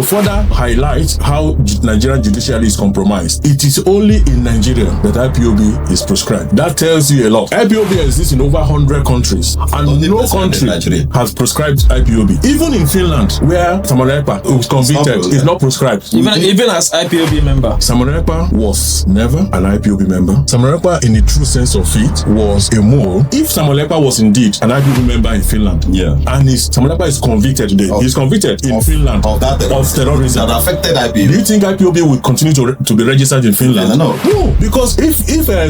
To further highlight how Nigerian judiciary is compromised, it is only in Nigeria that IPOB is proscribed. That tells you a lot. IPOB exists in over 100 countries, and no country has proscribed IPOB. Even in Finland, where Onyeka was convicted, is not proscribed. Even as IPOB member. Onyeka was never an IPOB member. Onyeka, in the true sense of it, was a mole. If Onyeka was indeed an IPOB member in Finland, and Onyeka is convicted today, he's convicted in Finland of terrorism that affected IPOB. Do you think IPOB will continue to be registered in Finland? No, because if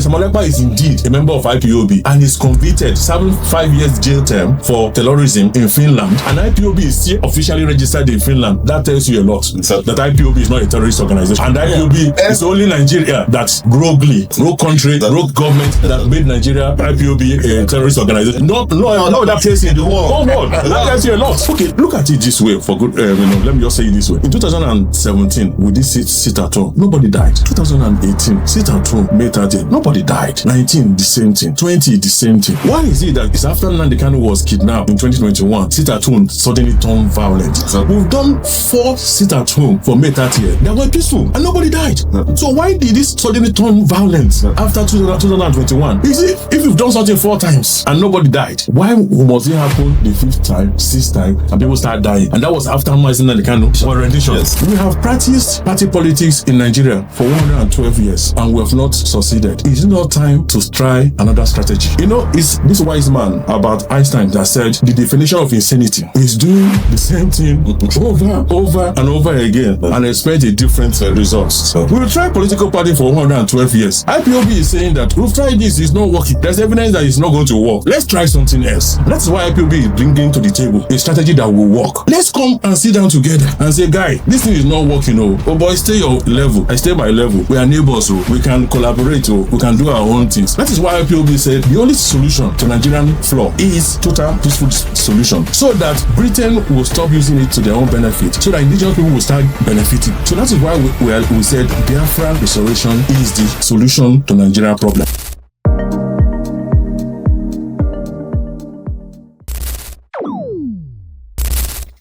Onyeka is indeed a member of IPOB and is convicted, serving 5 years jail term for terrorism in Finland, and IPOB is still officially registered in Finland, that tells you a lot. That IPOB is not a terrorist organization, and IPOB is only Nigeria that roguely, rogue country, rogue government that made Nigeria IPOB a terrorist organization. No, that tells you the whole world. That tells you a lot. Okay, look at it this way. For good, let me just say it this way. In 2017, we did sit at home. Nobody died. 2018, sit at home, May 30th. Nobody died. 19, the same thing. 20, the same thing. Why is it that it's after Nnamdi Kanu was kidnapped in 2021, sit at home suddenly turned violent? We've done 4 sit at home for May 30th. They were peaceful and nobody died. So why did this suddenly turn violent after 2021? You see, if you've done something 4 times and nobody died, why must it happen the 5th time, 6th time, and people start dying? And that was after Nnamdi Kanu rendition. We have practiced party politics in Nigeria for 112 years and we have not succeeded. Is it not time to try another strategy? You know, it's this wise man about Einstein that said the definition of insanity is doing the same thing over and over again and expect a different results. So we've tried political party for 112 years. IPOB is saying that we've tried this, it's not working. There's evidence that it's not going to work. Let's try something else. That's why IPOB is bringing to the table a strategy that will work. Let's come and sit down together and say, guy, this thing is not working. Oh boy, stay your level. I stay my level. We are neighbors. We can collaborate. We can do our own things. That is why IPOB said the only solution to Nigerian flaw is total peaceful solution, so that Britain will stop using it to their own benefit, so that indigenous people will start benefiting. So that is why we said Biafra restoration is the solution to Nigerian problem.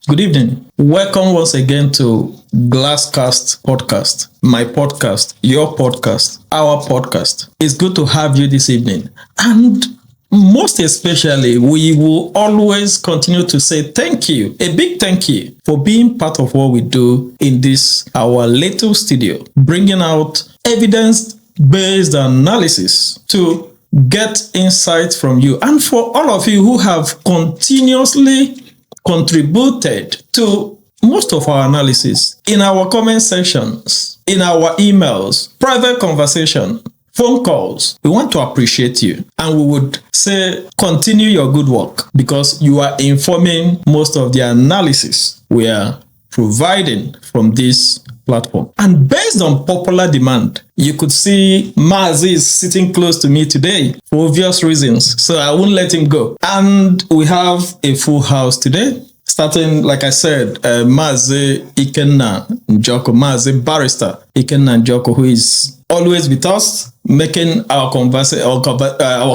Good evening. Welcome once again to Glasscast Podcast. My podcast, your podcast, our podcast. It's good to have you this evening. And most especially, we will always continue to say thank you, a big thank you for being part of what we do in this, our little studio, bringing out evidence-based analysis to get insights from you. And for all of you who have continuously contributed to most of our analysis in our comment sections, in our emails, private conversation, phone calls, we want to appreciate you. And we would say, continue your good work because you are informing most of the analysis we are providing from this platform. And based on popular demand, you could see Mazi is sitting close to me today for obvious reasons, so I won't let him go. And we have a full house today. Starting, like I said, Mazi Ikenna Njoko, Mazi Barrister Ikenna Njoko, who is always with us, making our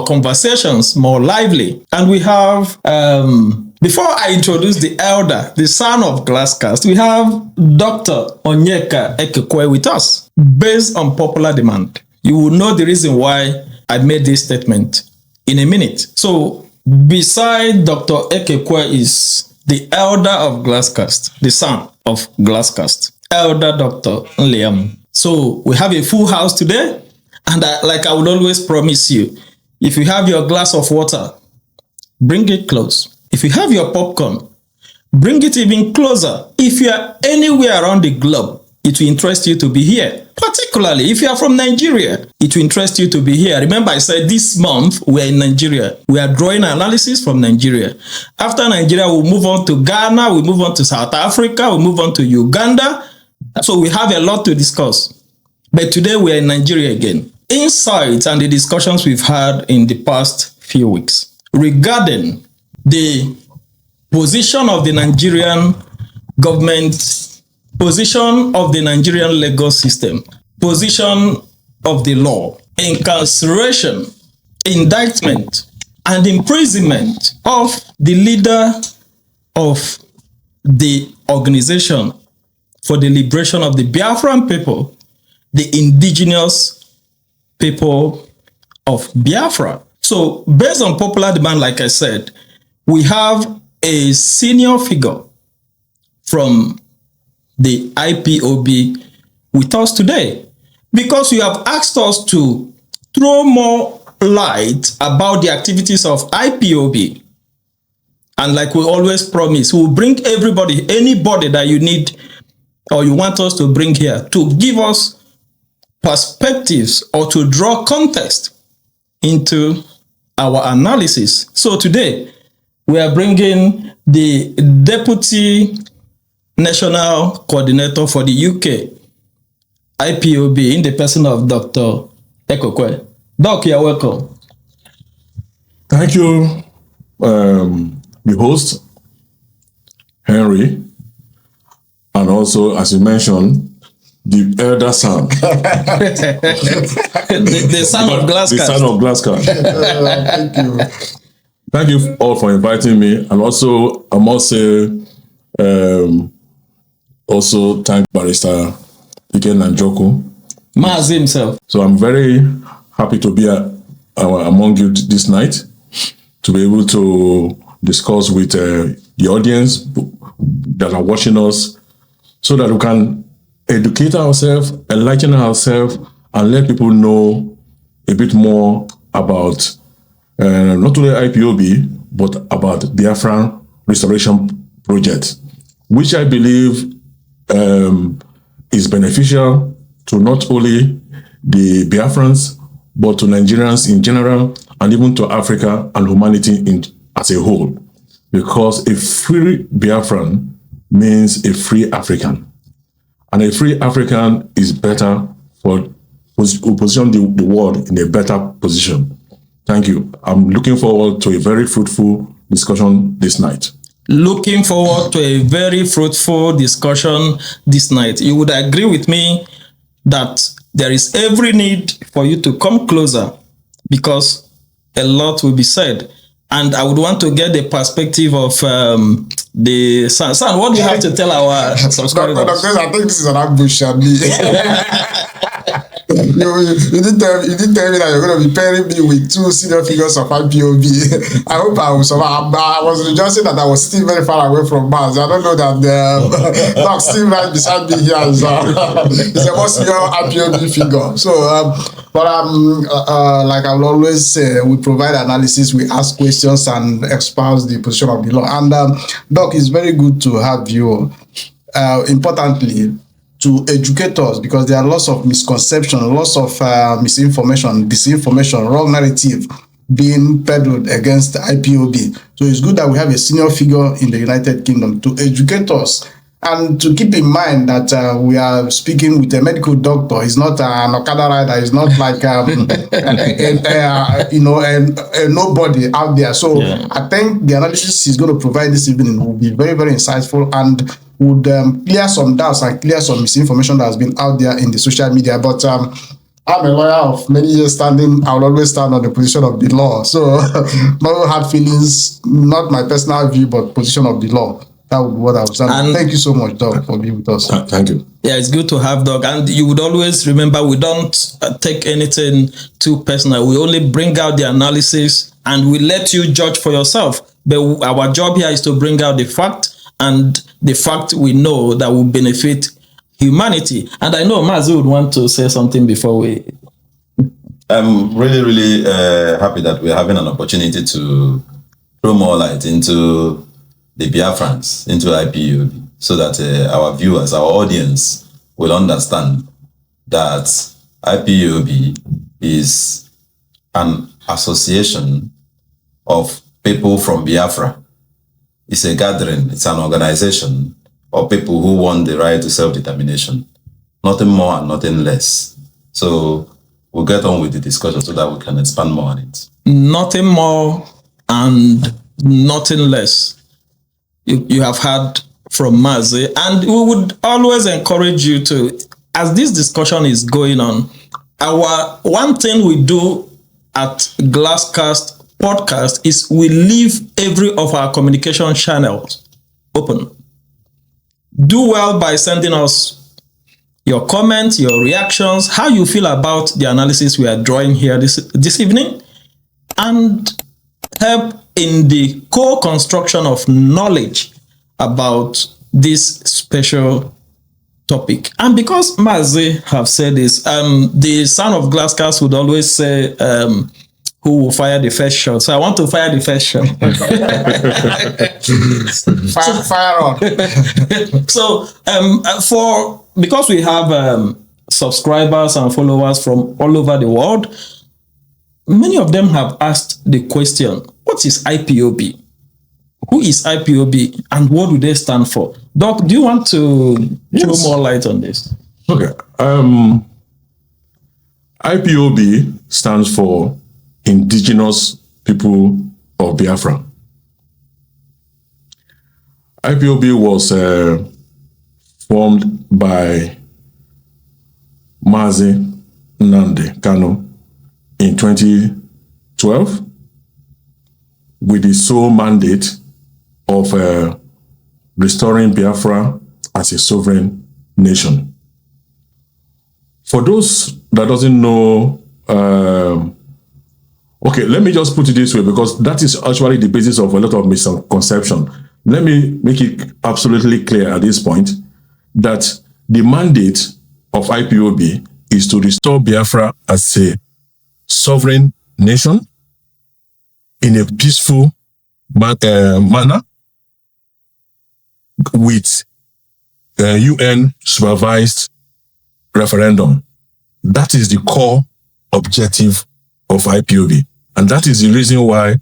conversations more lively. And we have, before I introduce the elder, the son of Glasscast, we have Dr. Onyeka Ekekwe with us. Based on popular demand, you will know the reason why I made this statement in a minute. So, beside Dr. Ekekwe is the elder of Glasscast, the son of Glasscast, Elder Dr. Liam. So we have a full house today, and like I would always promise you, if you have your glass of water, bring it close. If you have your popcorn, bring it even closer. If you are anywhere around the globe, it will interest you to be here. Particularly if you are from Nigeria, it will interest you to be here. Remember, I said this month we are in Nigeria. We are drawing analysis from Nigeria. After Nigeria, we'll move on to Ghana, we'll move on to South Africa, we'll move on to Uganda. So we have a lot to discuss. But today we are in Nigeria again. Insights and the discussions we've had in the past few weeks regarding the position of the Nigerian government, position of the Nigerian legal system, position of the law, incarceration, indictment, and imprisonment of the leader of the organization for the liberation of the Biafran people, the indigenous people of Biafra. So based on popular demand, like I said, we have a senior figure from the IPOB with us today, because you have asked us to throw more light about the activities of IPOB. And like we always promise, we'll bring everybody, anybody that you need or you want us to bring here to give us perspectives or to draw context into our analysis. So today, we are bringing the Deputy National Coordinator for the UK IPOB in the person of Dr. Ekekwe. Doc, you're welcome. Thank you, the host, Henry, and also, as you mentioned, the elder son. the son of Glasscast. The son of Glasscast. Thank you. Thank you all for inviting me. And also, I must say, also thank Barrister Iken Nanjoku. Maz himself. So I'm very happy to be among you this night, to be able to discuss with the audience that are watching us, so that we can educate ourselves, enlighten ourselves, and let people know a bit more about not only IPOB, but about Biafran Restoration Project, which I believe is beneficial to not only the Biafrans, but to Nigerians in general, and even to Africa and humanity as a whole. Because a free Biafran means a free African. And a free African is better for position the world in a better position. Thank you. I'm looking forward to a very fruitful discussion this night. Looking forward to a very fruitful discussion this night. You would agree with me that there is every need for you to come closer, because a lot will be said. And I would want to get the perspective of the son. Son, what do you have to tell our subscribers? I think this is an ambush. You didn't tell me that you're going to be pairing me with two senior figures of IPOB. I hope I will survive. I was rejoicing that I was still very far away from Mars. I don't know that the dog still right beside me here is a more senior IPOB figure. So, like I will always say, we provide analysis, we ask questions and espouse the position of the law. And Doc, it's very good to have you. Importantly, to educate us, because there are lots of misconceptions, lots of misinformation, disinformation, wrong narrative being peddled against the IPOB. So it's good that we have a senior figure in the United Kingdom to educate us, and to keep in mind that we are speaking with a medical doctor. He's not an Okada rider. He's not like a nobody out there. So yeah. I think the analysis he's going to provide this evening will be very, very insightful and would clear some doubts and clear some misinformation that has been out there in the social media. But I'm a lawyer of many years standing. I will always stand on the position of the law. So no hard feelings, not my personal view, but position of the law. That would be what I was saying. And thank you so much, Doc, for being with us. Thank you. Yeah, it's good to have Doc. And you would always remember, we don't take anything too personal. We only bring out the analysis and we let you judge for yourself. But our job here is to bring out the fact, and the fact we know that will benefit humanity. And I know Mazu would want to say something before we... I'm really, really happy that we're having an opportunity to throw more light into the Biafrans, into IPOB, so that our viewers, our audience will understand that IPOB is an association of people from Biafra. It's a gathering, it's an organization of people who want the right to self-determination. Nothing more and nothing less. So we'll get on with the discussion so that we can expand more on it. Nothing more and nothing less. You have heard from Mazi, and we would always encourage you to, as this discussion is going on, our one thing we do at Glasscast podcast is we leave every of our communication channels open. Do well by sending us your comments, your reactions, how you feel about the analysis we are drawing here this evening, and help in the co-construction of knowledge about this special topic. And because Mazi have said this, the son of glass cast would always say, who will fire the first shot? So I want to fire the first shot. Fire on. So because we have subscribers and followers from all over the world, many of them have asked the question, what is IPOB? Who is IPOB and what do they stand for? Doc, do you want to throw more light on this? Okay. IPOB stands for Indigenous People of Biafra. IPOB was formed by Mazi Nnamdi Kanu in 2012 with the sole mandate of restoring Biafra as a sovereign nation. For those that doesn't know, okay, let me just put it this way, because that is actually the basis of a lot of misconception. Let me make it absolutely clear at this point that the mandate of IPOB is to restore Biafra as a sovereign nation in a peaceful manner with UN supervised referendum. That is the core objective of IPOB. And that is the reason why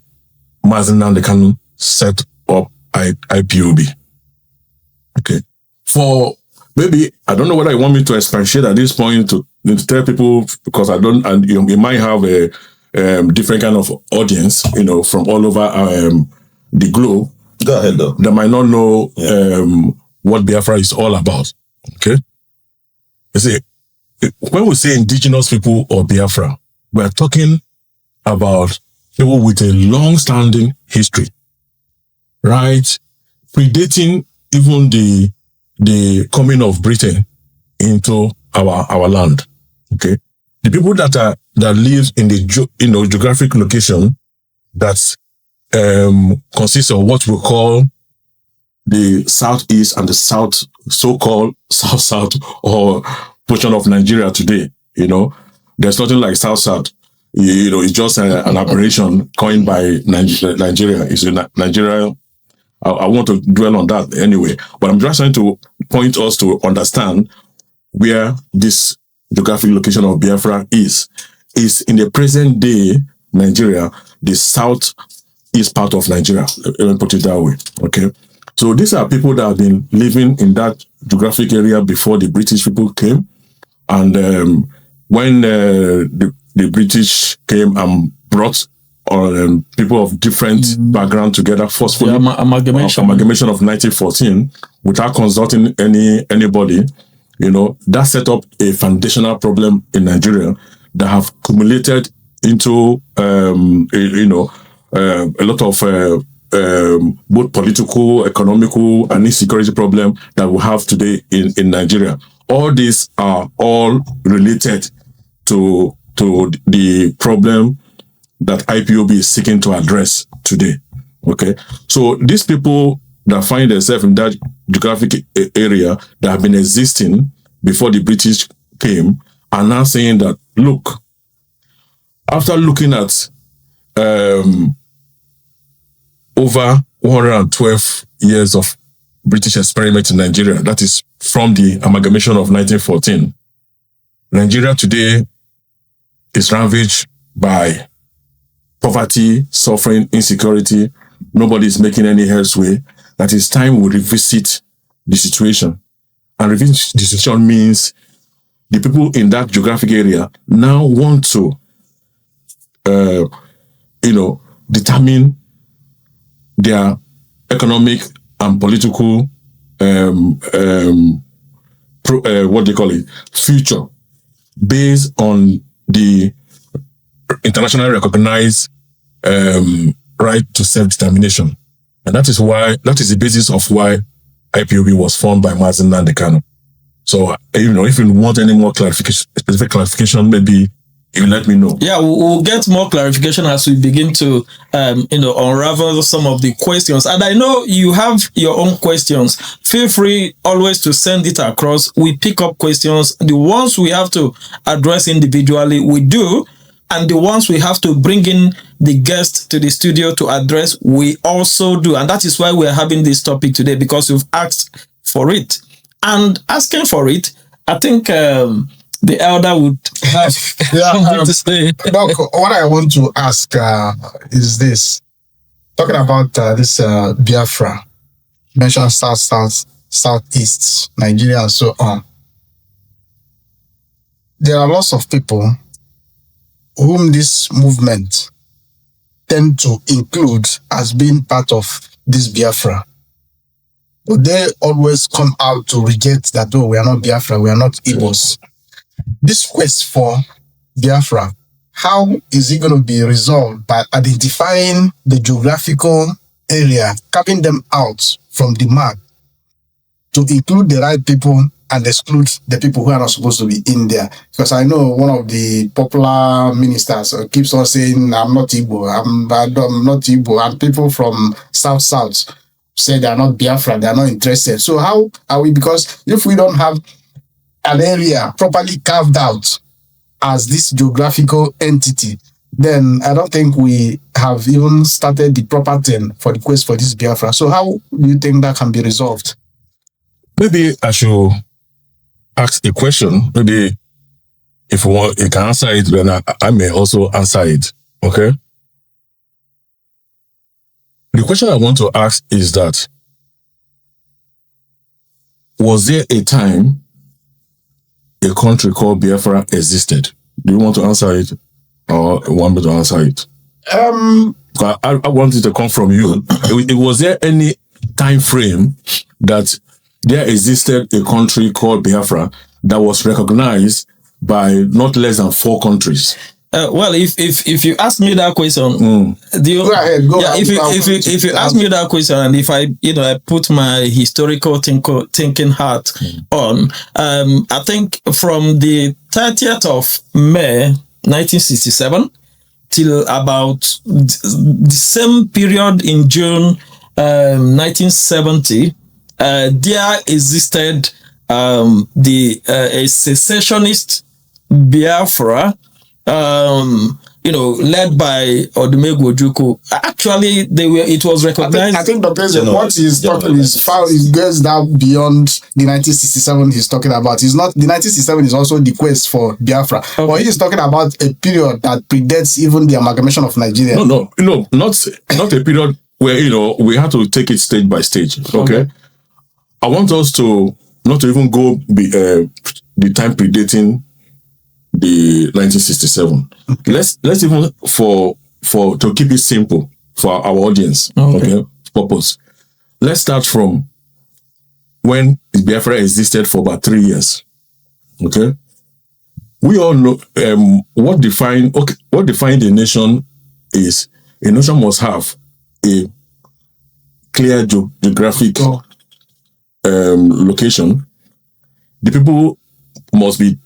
Mazi Nnamdi Kanu set up IPOB. Okay. For maybe, I don't know whether you want me to expatiate at this point to tell people, because I don't, and you might have a different kind of audience, from all over the globe. Go ahead, though. That might not know what Biafra is all about. Okay. You see, when we say indigenous people or Biafra, we are talking about people with a long-standing history, right? Predating even the coming of Britain into our land. Okay, the people that live in the geographic location that consists of what we call the southeast and the so-called south or portion of Nigeria today. There's nothing like south. It's just an aberration coined by Nigeria. It's Nigeria. I want to dwell on that anyway, but I'm just trying to point us to understand where this geographic location of Biafra is in the present day Nigeria, the southeast part of Nigeria. Let me put it that way. Okay. So these are people that have been living in that geographic area before the British people came. And when the British came and brought people of different background together forcefully, amalgamation of 1914, without consulting anybody, that set up a foundational problem in Nigeria that have accumulated into a lot of both political, economical, and insecurity problem that we have today in Nigeria. All these are all related to the problem that IPOB is seeking to address today. Okay, so these people that find themselves in that geographic area that have been existing before the British came are now saying that, look, after looking at over 112 years of British experiment in Nigeria, that is from the amalgamation of 1914, Nigeria today is ravaged by poverty, suffering, insecurity. Nobody is making any headway. That it's time we revisit the situation. And revisit the situation means the people in that geographic area now want to, determine their economic and political, future based on the internationally recognized right to self-determination. And that is the basis of why IPOB was formed by Mazen Nandekano. So, if you want any more specific clarification, maybe you let me know. Yeah, we'll get more clarification as we begin to, unravel some of the questions. And I know you have your own questions. Feel free always to send it across. We pick up questions. The ones we have to address individually, we do. And the ones we have to bring in the guest to the studio to address, we also do. And that is why we are having this topic today, because you've asked for it. And asking for it, I think the elder would have something to say. Doc, what I want to ask is this. Talking about this Biafra, mentioned Southeast, Nigeria, and so on. There are lots of people whom this movement tend to include as being part of this Biafra. But they always come out to reject that, oh, we are not Biafra, we are not Igbos. This quest for Biafra, how is it going to be resolved? By identifying the geographical area, carving them out from the map to include the right people and exclude the people who are not supposed to be in there. Because I know one of the popular ministers keeps on saying, I'm not Igbo, I'm not Igbo, and people from South say they are not Biafra, they are not interested. So how are we? Because if we don't have an area properly carved out as this geographical entity, then I don't think we have even started the proper thing for the quest for this Biafra. So how do you think that can be resolved? Maybe I should ask a question. Maybe if you can answer it, then I may also answer it. Okay? The question I want to ask is that, was there a time a country called Biafra existed? Do you want to answer it, or want me to answer it? I want it to come from you. Was there any time frame that there existed a country called Biafra that was recognized by not less than 4 countries? Well, if you ask me that question, Go ahead. If you ask me that question, and if I put my historical thinking hat on, I think from the 30th of May 1967 till about the same period in June 1970, there existed a secessionist Biafra, led by Odumegwu Ojukwu. Actually, it was recognized. I think Dr. What he's talking is far, it goes down beyond the 1967 he's talking about. It's not the 1967 is also the quest for Biafra. Okay. But he's talking about a period that predates even the amalgamation of Nigeria. No, not a period where we have to take it stage by stage. Okay. I want us to not to even go the time predating the 1967. Okay. Let's even to keep it simple for our audience. Okay. Purpose. Let's start from when Biafra existed for about 3 years. Okay. We all know what defined a nation is. A nation must have a clear geographic location. The people must be,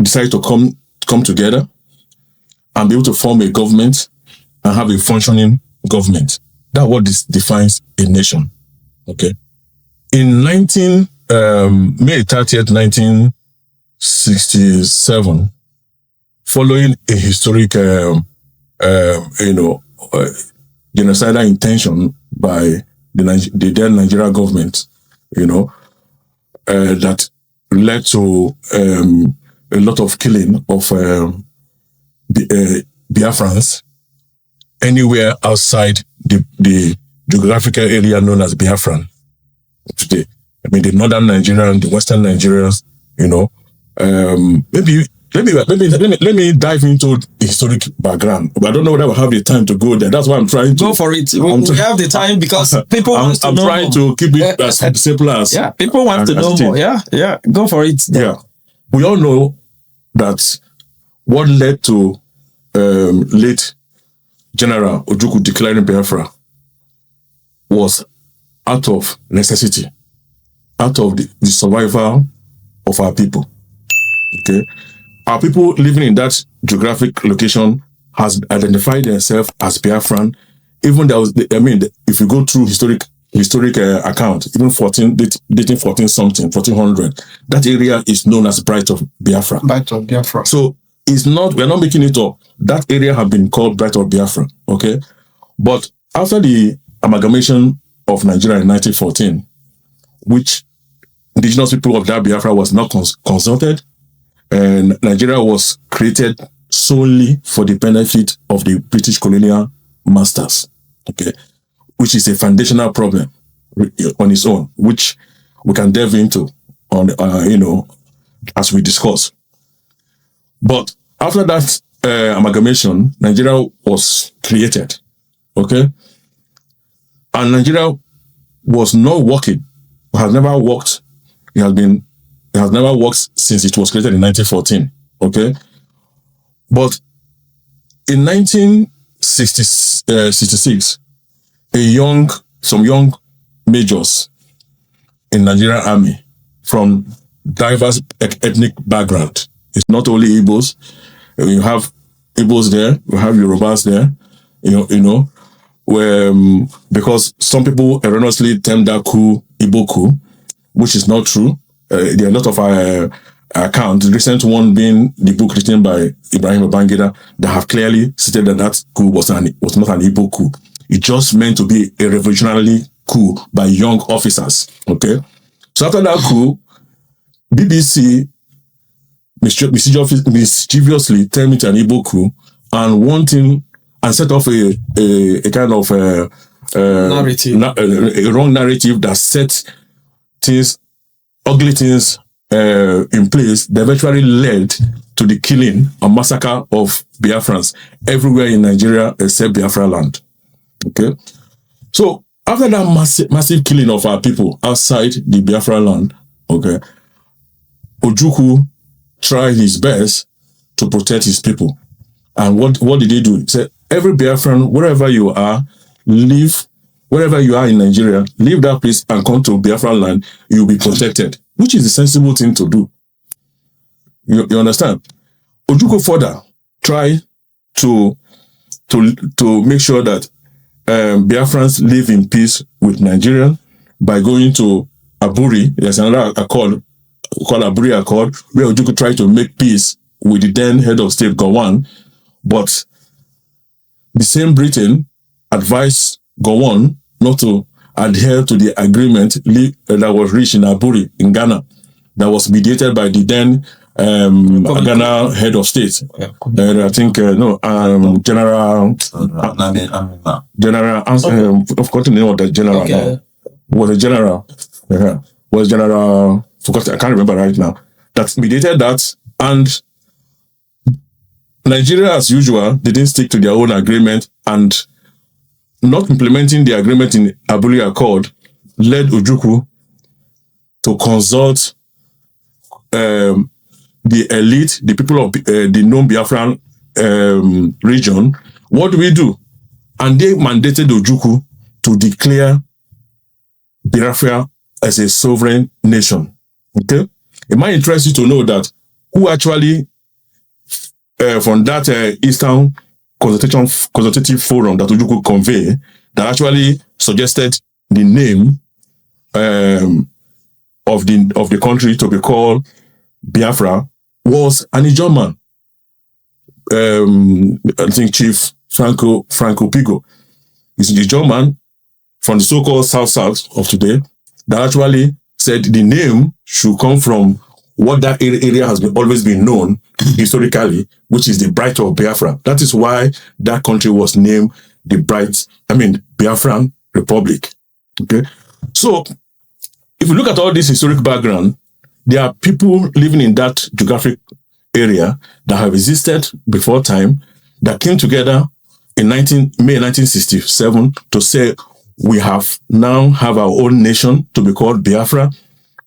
decide to come together and be able to form a government and have a functioning government. That's what defines a nation. Okay. In May 30th, 1967, following a historic, genocidal intention by the then Nigeria government, that led to a lot of killing of Biafrans anywhere outside the geographical area known as Biafran today. I mean, the northern Nigerians, the western Nigerians, let me dive into the historic background. But I don't know whether I have the time to go there. That's why I'm trying to go for it. We have the time because people want to know. I'm trying to keep it as simple as people want to know more. Yeah, go for it. Yeah, we all know that what led to late General Ojukwu declaring Biafra was out of necessity. out of the survival of our people. Okay, our people living in that geographic location has identified themselves as Biafran. Even there was, if you go through historic account, even dating 1400, that area is known as Bright of Biafra. Bright of Biafra. So we're not making it up. That area have been called Bright of Biafra. Okay, but after the amalgamation of Nigeria in 1914, which indigenous people of that Biafra was not consulted, and Nigeria was created solely for the benefit of the British colonial masters. Okay, which is a foundational problem on its own, which we can delve into on as we discuss. But after that amalgamation, Nigeria was created. Okay, and Nigeria was not working. Has never worked. It has never worked since it was created in 1914. Okay, but in 1966, some young majors in Nigerian army from diverse ethnic background. It's not only Igbos. You have Igbos there. You have Yorubas there. Where because some people erroneously term that coup Igbo coup, which is not true. There are a lot of accounts. The recent one being the book written by Ibrahim Babangida that have clearly stated that coup was not an Igbo coup. It just meant to be a revolutionary coup by young officers. Okay, so after that coup, BBC mischievously termed it an Igbo coup and set off a kind of narrative, a wrong narrative that set ugly things in place that eventually led to the killing and massacre of Biafrans everywhere in Nigeria except Biafra land. Okay, so after that massive killing of our people outside the Biafra land, okay, Ojukwu tried his best to protect his people. And what did he do? He said, every Biafran, wherever you are, wherever you are in Nigeria, leave that place and come to Biafran land, you'll be protected, which is the sensible thing to do. You understand? Ojukwu further tried to make sure that Biafrans live in peace with Nigeria by going to Aburi. There's another accord called Aburi Accord, where Ojukwu tried to make peace with the then head of state, Gowon. But the same Britain advised Gowon not to adhere to the agreement that was reached in Aburi, in Ghana, that was mediated by the then Ghana head of state. I think, General, I've forgotten the name of the general. Okay. Was a general. Was General, I can't remember right now. That mediated that, and Nigeria, as usual, they didn't stick to their own agreement, and not implementing the agreement in Aburi Accord led Ojukwu to consult the elite, the people of the known Biafran region. What do we do? And they mandated Ojukwu to declare Biafra as a sovereign nation. Okay? It might interest you to know that who actually from that Eastern Consultative Forum that Ojukwu convey, that actually suggested the name of the country to be called Biafra, was an Ijaw man. I think Chief Franco Pigo. He's an Ijaw man from the so-called South of today that actually said the name should come from what that area has always been known historically, which is the Bright of Biafra. That is why that country was named the Biafran Republic. Okay. So if you look at all this historic background, there are people living in that geographic area that have existed before time, that came together in May 1967 to say, we now have our own nation to be called Biafra.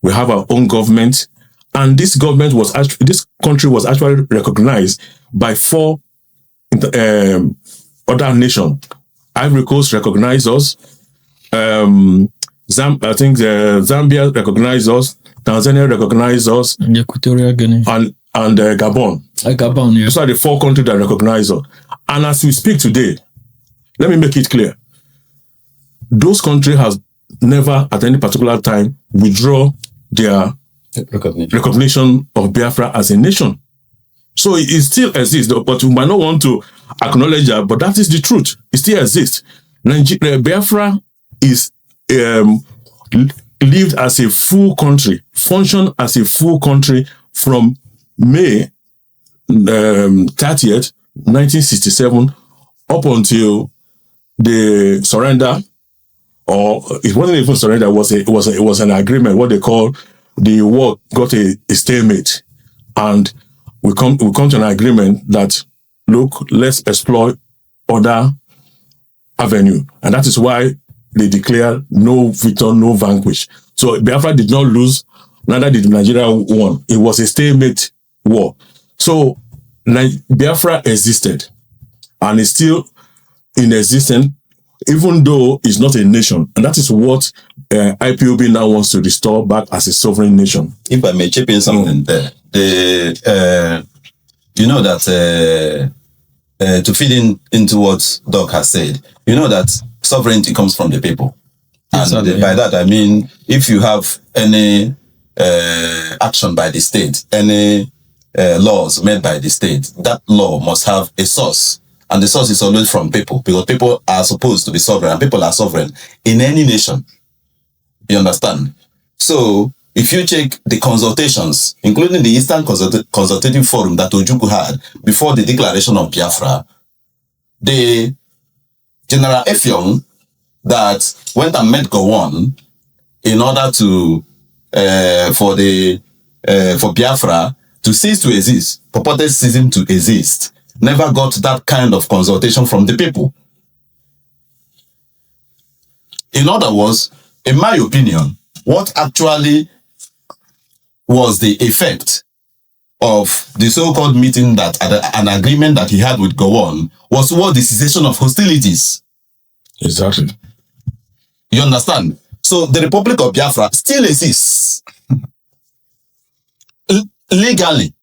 We have our own government. And this country was actually recognized by 4 other nations. Ivory Coast recognized us. I think Zambia recognized us, Tanzania recognized us, And Equatorial Guinea. and Gabon. Gabon, yeah. Those are the 4 countries that recognize us. And as we speak today, let me make it clear. Those countries have never at any particular time withdraw their recognition of Biafra as a nation. So it still exists, but we might not want to acknowledge that, but that is the truth. It still exists. Biafra is lived as a full country, functioned as a full country from May 30th, 1967, up until the surrender, or it wasn't even surrender, it was an agreement, what they call the war got a stalemate. And we come to an agreement that, look, let's explore other avenue. And that is why they declare no victor, no vanquish. So Biafra did not lose, neither did Nigeria won. It was a stalemate war. So Biafra existed and is still in existence, even though it's not a nation. And that is what IPOB now wants to restore back as a sovereign nation. If I may chip in something there, you know that to feed into what Doc has said, you know that sovereignty comes from the people. Yes, and by that, I mean, if you have any action by the state, any laws made by the state, that law must have a source. And the source is always from people, because people are supposed to be sovereign, and people are sovereign in any nation. You understand? So, if you check the consultations, including the Eastern Consultative Forum that Ojukwu had before the declaration of Biafra, the General Effiong that went and met Gowon in order to for Biafra to cease to exist, purported ceasing to exist, never got that kind of consultation from the people. In other words, in my opinion, what actually was the effect of the so-called meeting, that an agreement that he had with Gowon, was what the cessation of hostilities. Exactly. You understand? So the Republic of Biafra still exists legally,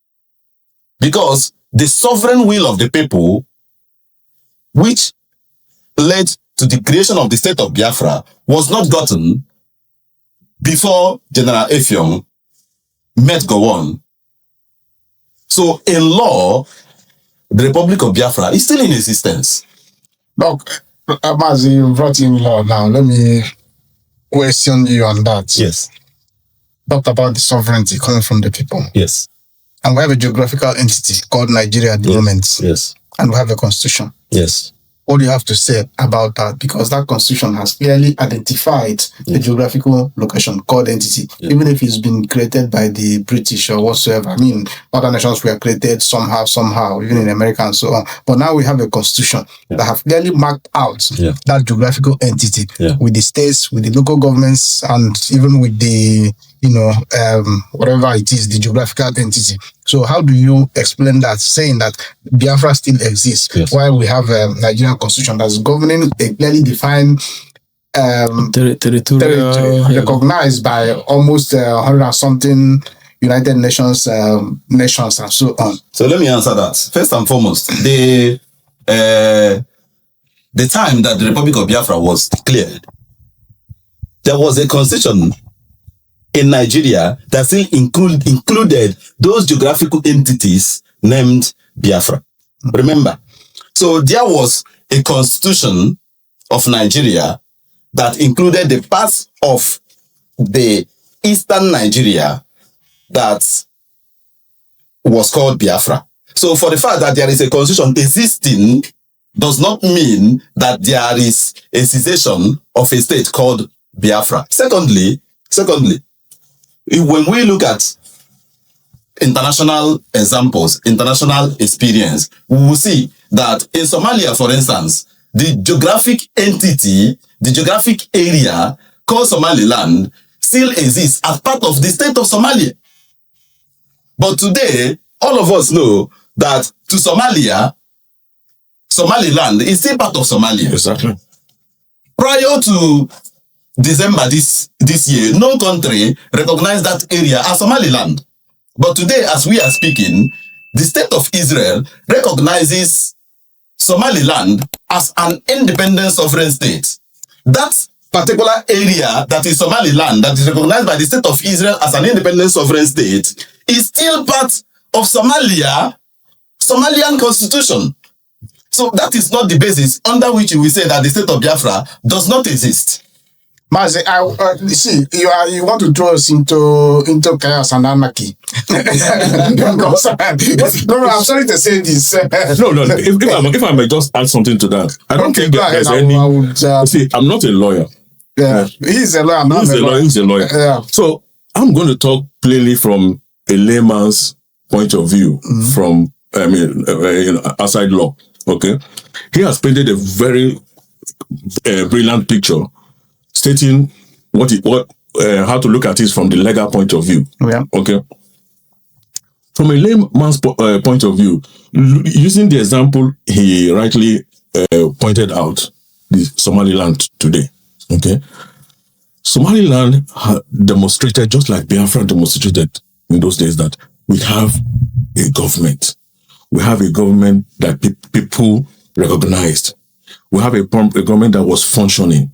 because the sovereign will of the people, which led to the creation of the state of Biafra, was not gotten before General Effiong met Gowon. So in law, the Republic of Biafra is still in existence. Look, Mazi, you brought in law now. Let me question you on that. Yes. Talked about the sovereignty coming from the people. Yes. And we have a geographical entity called Nigeria at the moment. Yes. And we have a constitution. Yes. What do you have to say about that? Because that constitution has clearly identified the geographical location called entity, even if it's been created by the British or whatsoever. I mean, other nations were created somehow, even in America and so on. But now we have a constitution that have clearly marked out that geographical entity with the states, with the local governments, and even with the, whatever it is, the geographical entity. So how do you explain that, saying that Biafra still exists while we have a Nigerian constitution that's governing a clearly defined territory recognized by almost 100 and something United Nations nations and so on? So let me answer that. First and foremost, the time that the Republic of Biafra was declared, there was a constitution in Nigeria that still included those geographical entities named Biafra. Remember? So there was a constitution of Nigeria that included the parts of the eastern Nigeria that was called Biafra. So for the fact that there is a constitution existing does not mean that there is a cessation of a state called Biafra. Secondly, when we look at international examples, international experience, we will see that in Somalia, for instance, the geographic entity, the geographic area called Somaliland still exists as part of the state of Somalia. But today, all of us know that to Somalia, Somaliland is still part of Somalia. Exactly. Prior to December this year, no country recognized that area as Somaliland. But today, as we are speaking, the state of Israel recognizes Somaliland as an independent sovereign state. That particular area that is Somaliland, that is recognized by the state of Israel as an independent sovereign state, is still part of Somalian constitution. So that is not the basis under which we say that the state of Biafra does not exist. Mazi, you want to throw us into chaos and anarchy. No, I'm sorry to say this. No. If I may just add something to that, I don't think there's any. See, I'm not a lawyer. Yeah, he's a lawyer. He's a lawyer. Yeah. So I'm going to talk plainly from a layman's point of view, from outside law. Okay, he has painted a very brilliant picture, stating how to look at it from the legal point of view. Yeah. Okay. From a layman's point of view, using the example he rightly pointed out, the Somaliland today. Okay. Somaliland demonstrated, just like Biafra demonstrated in those days, that we have a government. We have a government that people recognized. We have a government that was functioning.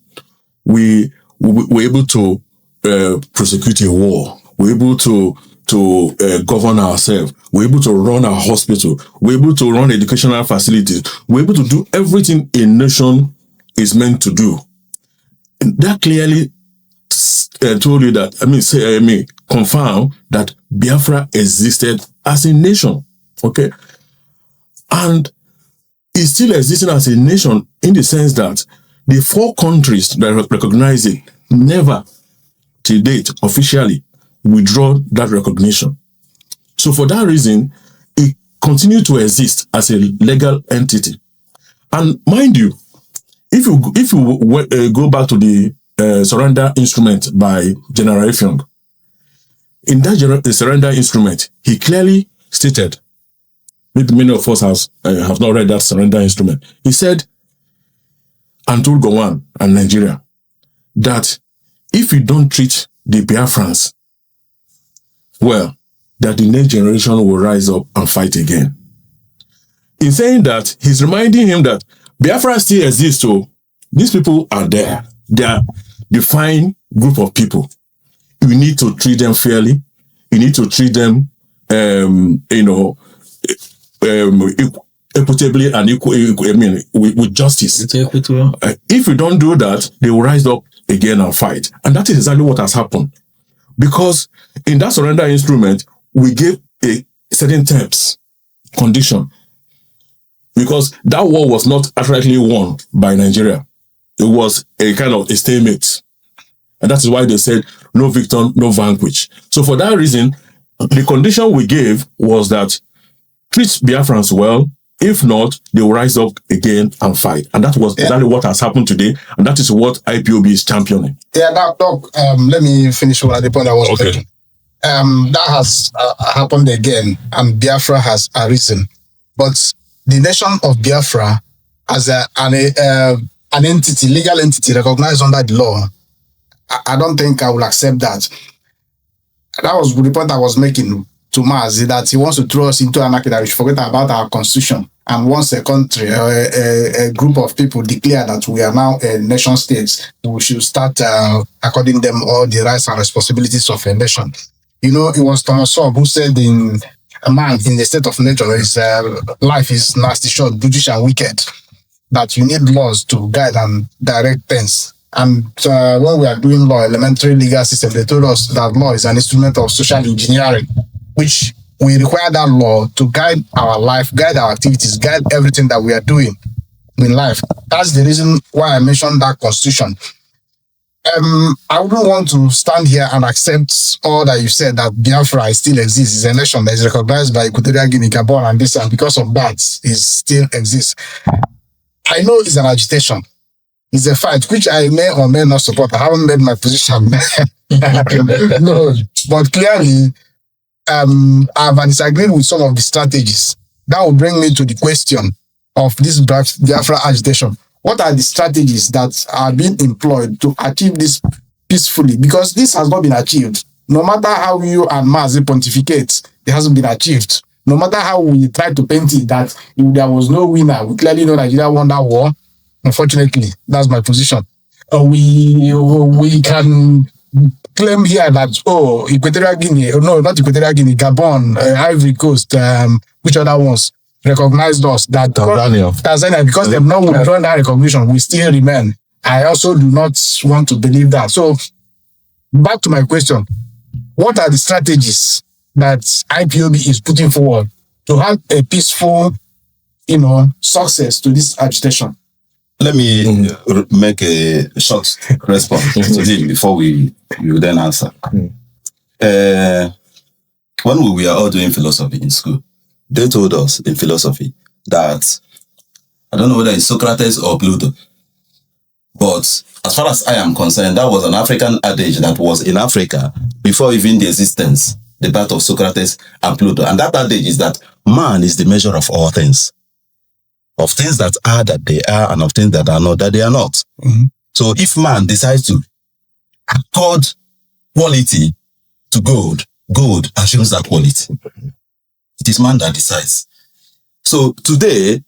We were able to prosecute a war. We're able to govern ourselves. We're able to run our hospital. We're able to run educational facilities. We're able to do everything a nation is meant to do. And that clearly told you that, confirm that Biafra existed as a nation. Okay. And it's still existing as a nation in the sense that the 4 countries that recognize it never, to date, officially withdraw that recognition. So for that reason, it continues to exist as a legal entity. And mind you, if you go back to the surrender instrument by General Effiong, in that the surrender instrument, he clearly stated, maybe many of us have not read that surrender instrument. He said, and told Gowon and Nigeria, that if you don't treat the Biafrans well, that the next generation will rise up and fight again. In saying that, he's reminding him that Biafra still exists, so these people are there. They are defined group of people. You need to treat them fairly. You need to treat them, equitably and with justice. If you don't do that, they will rise up again and fight. And that is exactly what has happened. Because in that surrender instrument, we gave a certain terms, condition. Because that war was not accurately won by Nigeria. It was a kind of a stalemate. And that is why they said, no victor, no vanquish. So for that reason, the condition we gave was that treat Biafrans well. If not, they will rise up again and fight. And that was exactly what has happened today. And that is what IPOB is championing. Yeah, Doc, let me finish at the point I was making. That has happened again, and Biafra has arisen. But the nation of Biafra as an entity, legal entity recognized under the law, I don't think I will accept that. That was the point I was making to Mazi, that he wants to throw us into anarchy, that we should forget about our constitution. And once a country, a group of people declare that we are now a nation state, we should start according them all the rights and responsibilities of a nation. You know, it was Thomas Hobbes who said a man in the state of nature, his life is nasty, short, brutish, and wicked. That you need laws to guide and direct things. And when we are doing law, elementary legal system, they told us that law is an instrument of social engineering, which we require that law to guide our life, guide our activities, guide everything that we are doing in life. That's the reason why I mentioned that constitution. I wouldn't want to stand here and accept all that you said, that Biafra still exists. It's a nation that is recognized by Equatorial Guinea, Gabon, and this, and because of that, it still exists. I know it's an agitation. It's a fight, which I may or may not support. I haven't made my position. No, but clearly, I've disagreed with some of the strategies. That will bring me to the question of this Biafra agitation. what are the strategies that are being employed to achieve this peacefully? Because this has not been achieved. No matter how you and Mazi pontificate, it hasn't been achieved. No matter how we try to paint it that if there was no winner, we clearly know Nigeria won that war. Unfortunately, that's my position. We can claim here that, Equatorial Guinea, no, not Equatorial Guinea, Gabon, Ivory Coast, which other ones recognized us? That Tanzania, because they've not withdrawn that recognition, we still remain. I also do not want to believe that. So, back to my question. What are the strategies that IPOB is putting forward to have a peaceful, success to this agitation? Let me make a short response to him before you then answer. When we were all doing philosophy in school, they told us in philosophy that, I don't know whether it's Socrates or Plato, but as far as I am concerned, that was an African adage that was in Africa before even the existence, the birth of Socrates and Plato. And that adage is that man is the measure of all things. Of things that are that they are, and of things that are not that they are not. Mm-hmm. So if man decides to accord quality to gold, gold assumes that quality. It is man that decides. So today,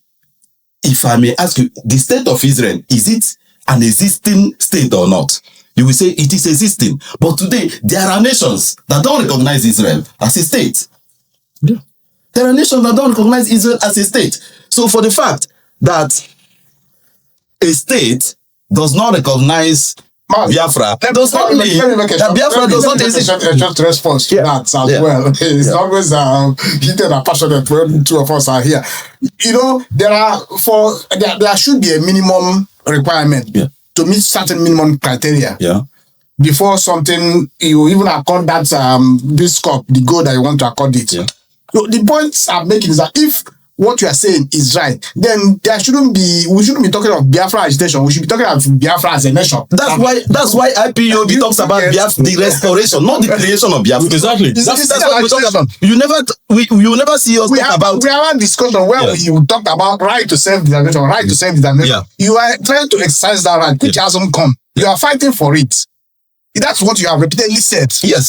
if I may ask you, the state of Israel, is it an existing state or not? You will say it is existing. But today, there are nations that don't recognize Israel as a state. Yeah. There are nations that don't recognize Israel as a state. So for the fact that a state does not recognize Biafra, does not mean that Biafra does not exist. Just response to that as well. It's always heated and passionate when two of us are here. There should be a minimum requirement to meet certain minimum criteria. Yeah. Before something, you even accord that this scope, the goal that you want to accord it. Yeah. So the points I'm making is that if what you are saying is right, then we shouldn't be talking of Biafra agitation. We should be talking of Biafra as a nation. That's why IPOB talks about Biafra, the restoration, not the creation of Biafra. Exactly. That's what we talk about. You never see us talk about. We have a discussion where we talked about right to self-determination, right to self-determination. Yeah. You are trying to exercise that right, which hasn't come. You are fighting for it. That's what you have repeatedly said. Yes.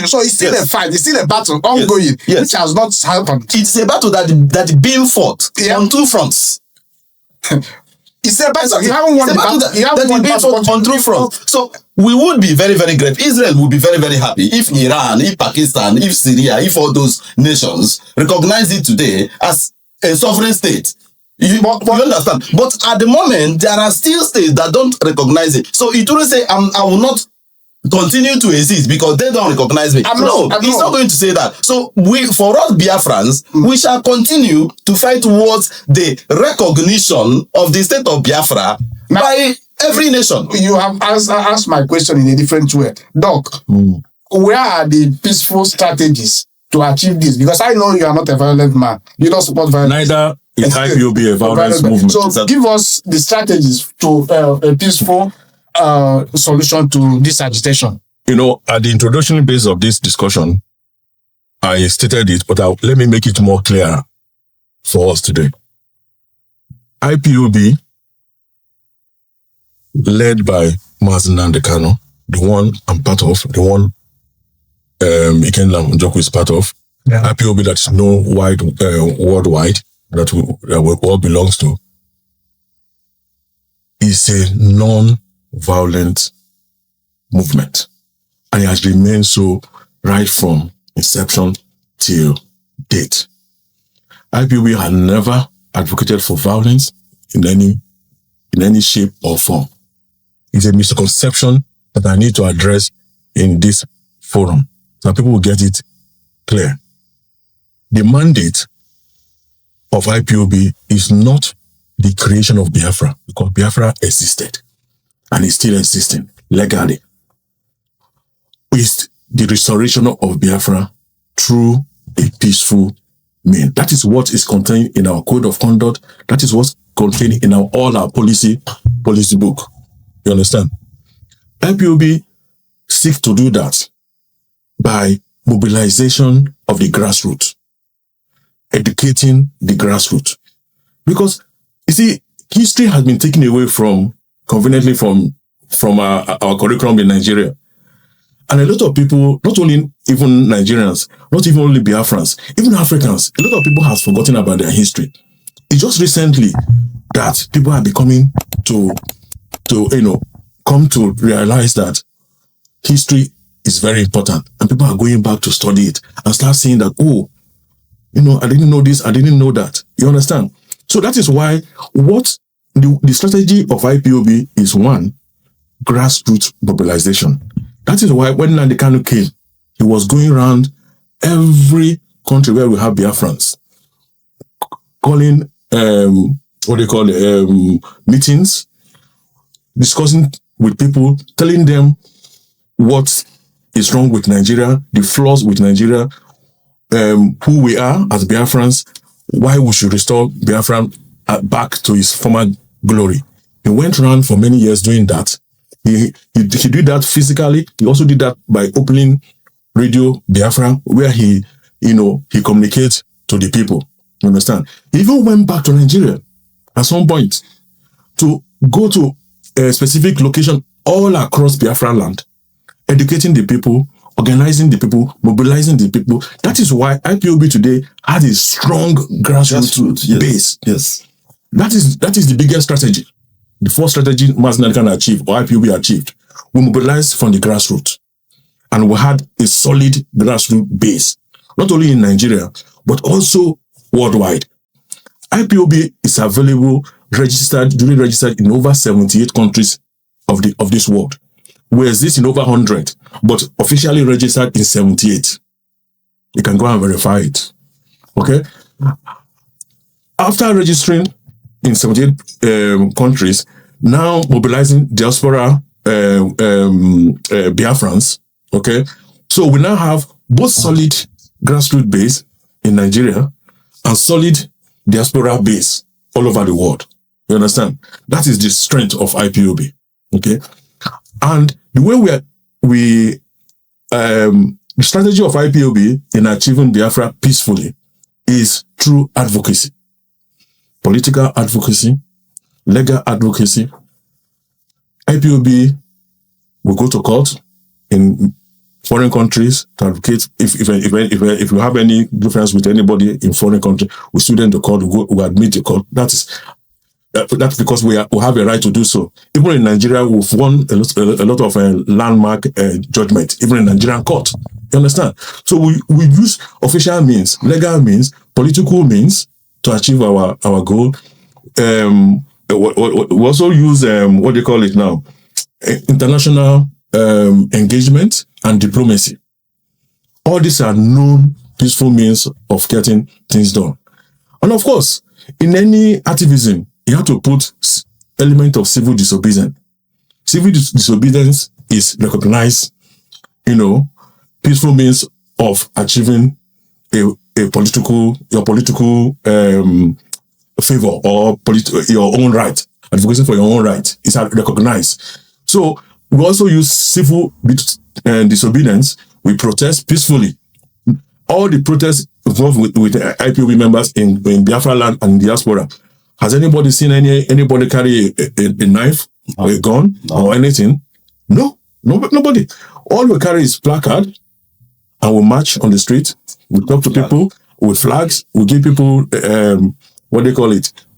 So it's still a fight. It's still a battle ongoing, which has not happened. It's a battle that is being fought on two fronts. It's a battle. You haven't won the battle. You haven't won the battle on two fronts. So we would be very, very grateful. Israel would be very, very happy if Iran, if Pakistan, if Syria, if all those nations recognize it today as a sovereign state. You understand? But at the moment, there are still states that don't recognize it. So it wouldn't say, I will not continue to exist because they don't recognize me. He's not going to say that. So for us Biafrans, we shall continue to fight towards the recognition of the state of Biafra by every nation. You have asked my question in a different way. Doc, where are the peaceful strategies to achieve this? Because I know you are not a violent man. You don't support violence. Neither is IPOB a violence movement. So give us the strategies to a peaceful solution to this agitation. At the introductory base of this discussion, I stated it, but let me make it more clear for us today. IPOB, led by Mazi Nnamdi Kanu, the one I'm part of, the one Ikenna Njoku is part of, IPOB that is known worldwide, that we all belongs to, is a non-violent movement. And it has remained so right from inception till date. IPOB had never advocated for violence in any shape or form. It's a misconception that I need to address in this forum, so people will get it clear. The mandate of IPOB is not the creation of Biafra, because Biafra existed and is still existing legally. It's the restoration of Biafra through a peaceful means. That is what is contained in our code of conduct. That is what's contained in all our policy book. You understand? IPOB seeks to do that by mobilization of the grassroots, educating the grassroots. Because, you see, history has been taken away conveniently from our curriculum in Nigeria. And a lot of people, not only even Nigerians, not even only Biafrans, even Africans, a lot of people have forgotten about their history. It's just recently that people are becoming come to realize that history is very important, and people are going back to study it and start seeing that, I didn't know this, I didn't know that. You understand? So that is why what the strategy of IPOB is, one, grassroots mobilization. That is why when Nnamdi Kanu came, he was going around every country where we have Biafrans, calling meetings, discussing with people, telling them what is wrong with Nigeria, the flaws with Nigeria, who we are as Biafrans, why we should restore Biafra back to his former glory. He went around for many years doing that. He did that physically. He also did that by opening Radio Biafra, where he communicates to the people. You understand? He even went back to Nigeria at some point to go to a specific location all across Biafra land, educating the people, organizing the people, mobilizing the people. That is why IPOB today has a strong grassroots base. Yes. That is the biggest strategy. The first strategy Nnamdi Kanu achieved, or IPOB achieved. We mobilized from the grassroots. And we had a solid grassroots base, not only in Nigeria, but also worldwide. IPOB is available, duly registered in over 78 countries of this world. We exist in over 100, but officially registered in 78. You can go and verify it. Okay? After registering in 78 countries, now mobilizing diaspora Biafrans. Okay? So we now have both solid grassroots base in Nigeria and solid diaspora base all over the world. You understand? That is the strength of IPOB. Okay? And the way the strategy of IPOB in achieving Biafra peacefully is through advocacy. Political advocacy, legal advocacy. IPOB will go to court in foreign countries to advocate. If you have any difference with anybody in foreign country, we sue them to court, we admit the court. That's because we have a right to do so. Even in Nigeria, we've won a lot of landmark judgment, even in Nigerian court. You understand? So we use official means, legal means, political means to achieve our goal. We also use what they call it now, international engagement and diplomacy. All these are known peaceful means of getting things done. And of course, in any activism, you have to put element of civil disobedience. Civil disobedience is recognized, peaceful means of achieving your political favor or your own right, advocacy for your own right is recognized. So we also use civil disobedience. We protest peacefully. All the protests involved with IPOB members in Biafra land and diaspora. Has anybody seen anybody carry a knife or a gun or anything? No, nobody. All we carry is placard, and we march on the street. We talk to people with flags. We give people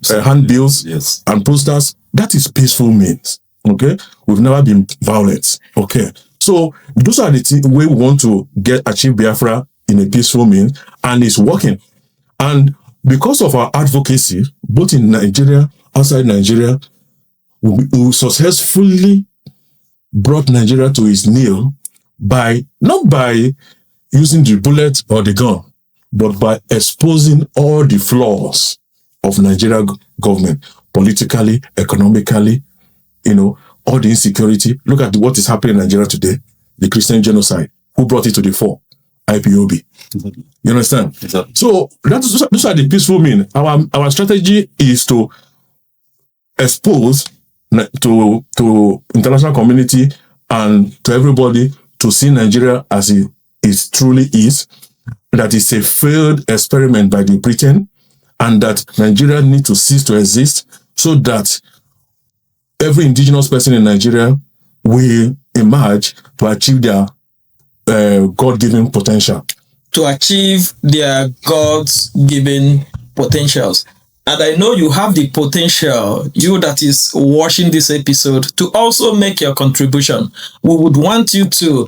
handbills and posters. That is peaceful means. Okay, we've never been violent. Okay, so those are the way we want to achieve Biafra in a peaceful means, and it's working. And because of our advocacy, both in Nigeria, outside Nigeria, we successfully brought Nigeria to its knee not by using the bullet or the gun, but by exposing all the flaws of Nigeria government, politically, economically, all the insecurity. Look at what is happening in Nigeria today, the Christian genocide. Who brought it to the fore? IPOB. Exactly. You understand? Exactly. So those are the peaceful means. Our strategy is to expose to international community and to everybody to see Nigeria as it truly is, that it's a failed experiment by the Britain, and that Nigeria needs to cease to exist so that every indigenous person in Nigeria will emerge to achieve their God-given potential. To achieve their God-given potentials. And I know you have the potential, you that is watching this episode, to also make your contribution. We would want you to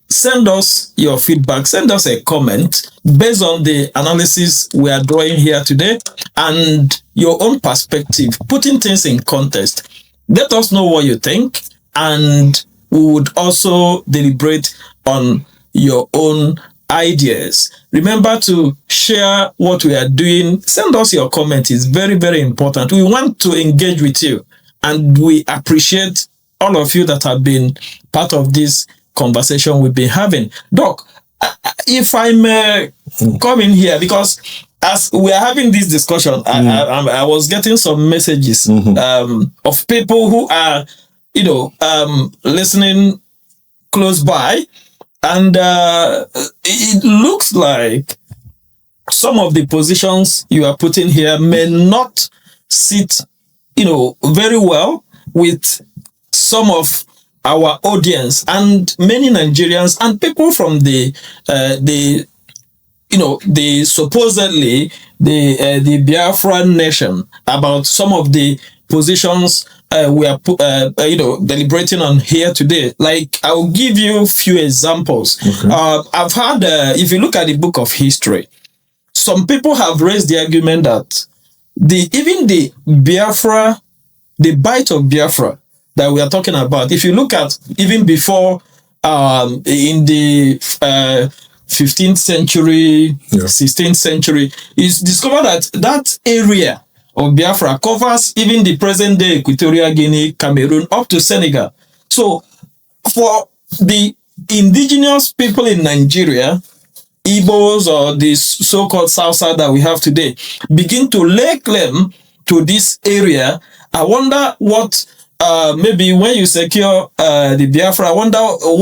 send us your feedback, send us a comment based on the analysis we are drawing here today and your own perspective, putting things in context. Let us know what you think, and we would also deliberate on your own ideas. Remember to share what we are doing. Send us your comment. It's very, very important. We want to engage with you, and we appreciate all of you that have been part of this conversation we've been having. Doc, if I may come in here, because as we are having this discussion, I was getting some messages of people who are, listening close by, and it looks like some of the positions you are putting here may not sit, very well with some of our audience and many Nigerians and people from the supposedly the Biafran nation, about some of the positions we are deliberating on here today. Like, I will give you a few examples. Okay. I've had, if you look at the book of history, some people have raised the argument that the Biafra, the bite of Biafra that we are talking about, if you look at even before in the 15th century, 16th century, it's discovered that area of Biafra covers even the present day Equatorial Guinea, Cameroon, up to Senegal. So for the indigenous people in Nigeria, Igbos or the so-called South that we have today, begin to lay claim to this area, I wonder what, maybe when you secure the Biafra, I wonder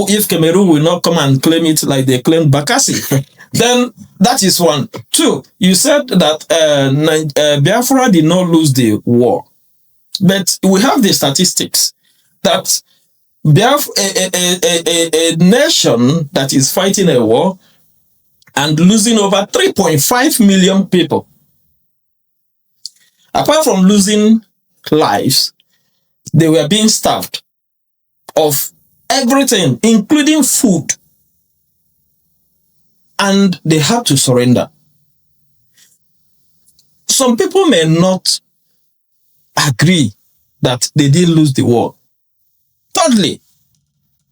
if Cameroon will not come and claim it like they claimed Bakassi. Then that is one. Two, you said that Biafra did not lose the war. But we have the statistics that Biafra, a nation that is fighting a war and losing over 3.5 million people, apart from losing lives, they were being starved of everything, including food. And they had to surrender. Some people may not agree that they didn't lose the war. Thirdly,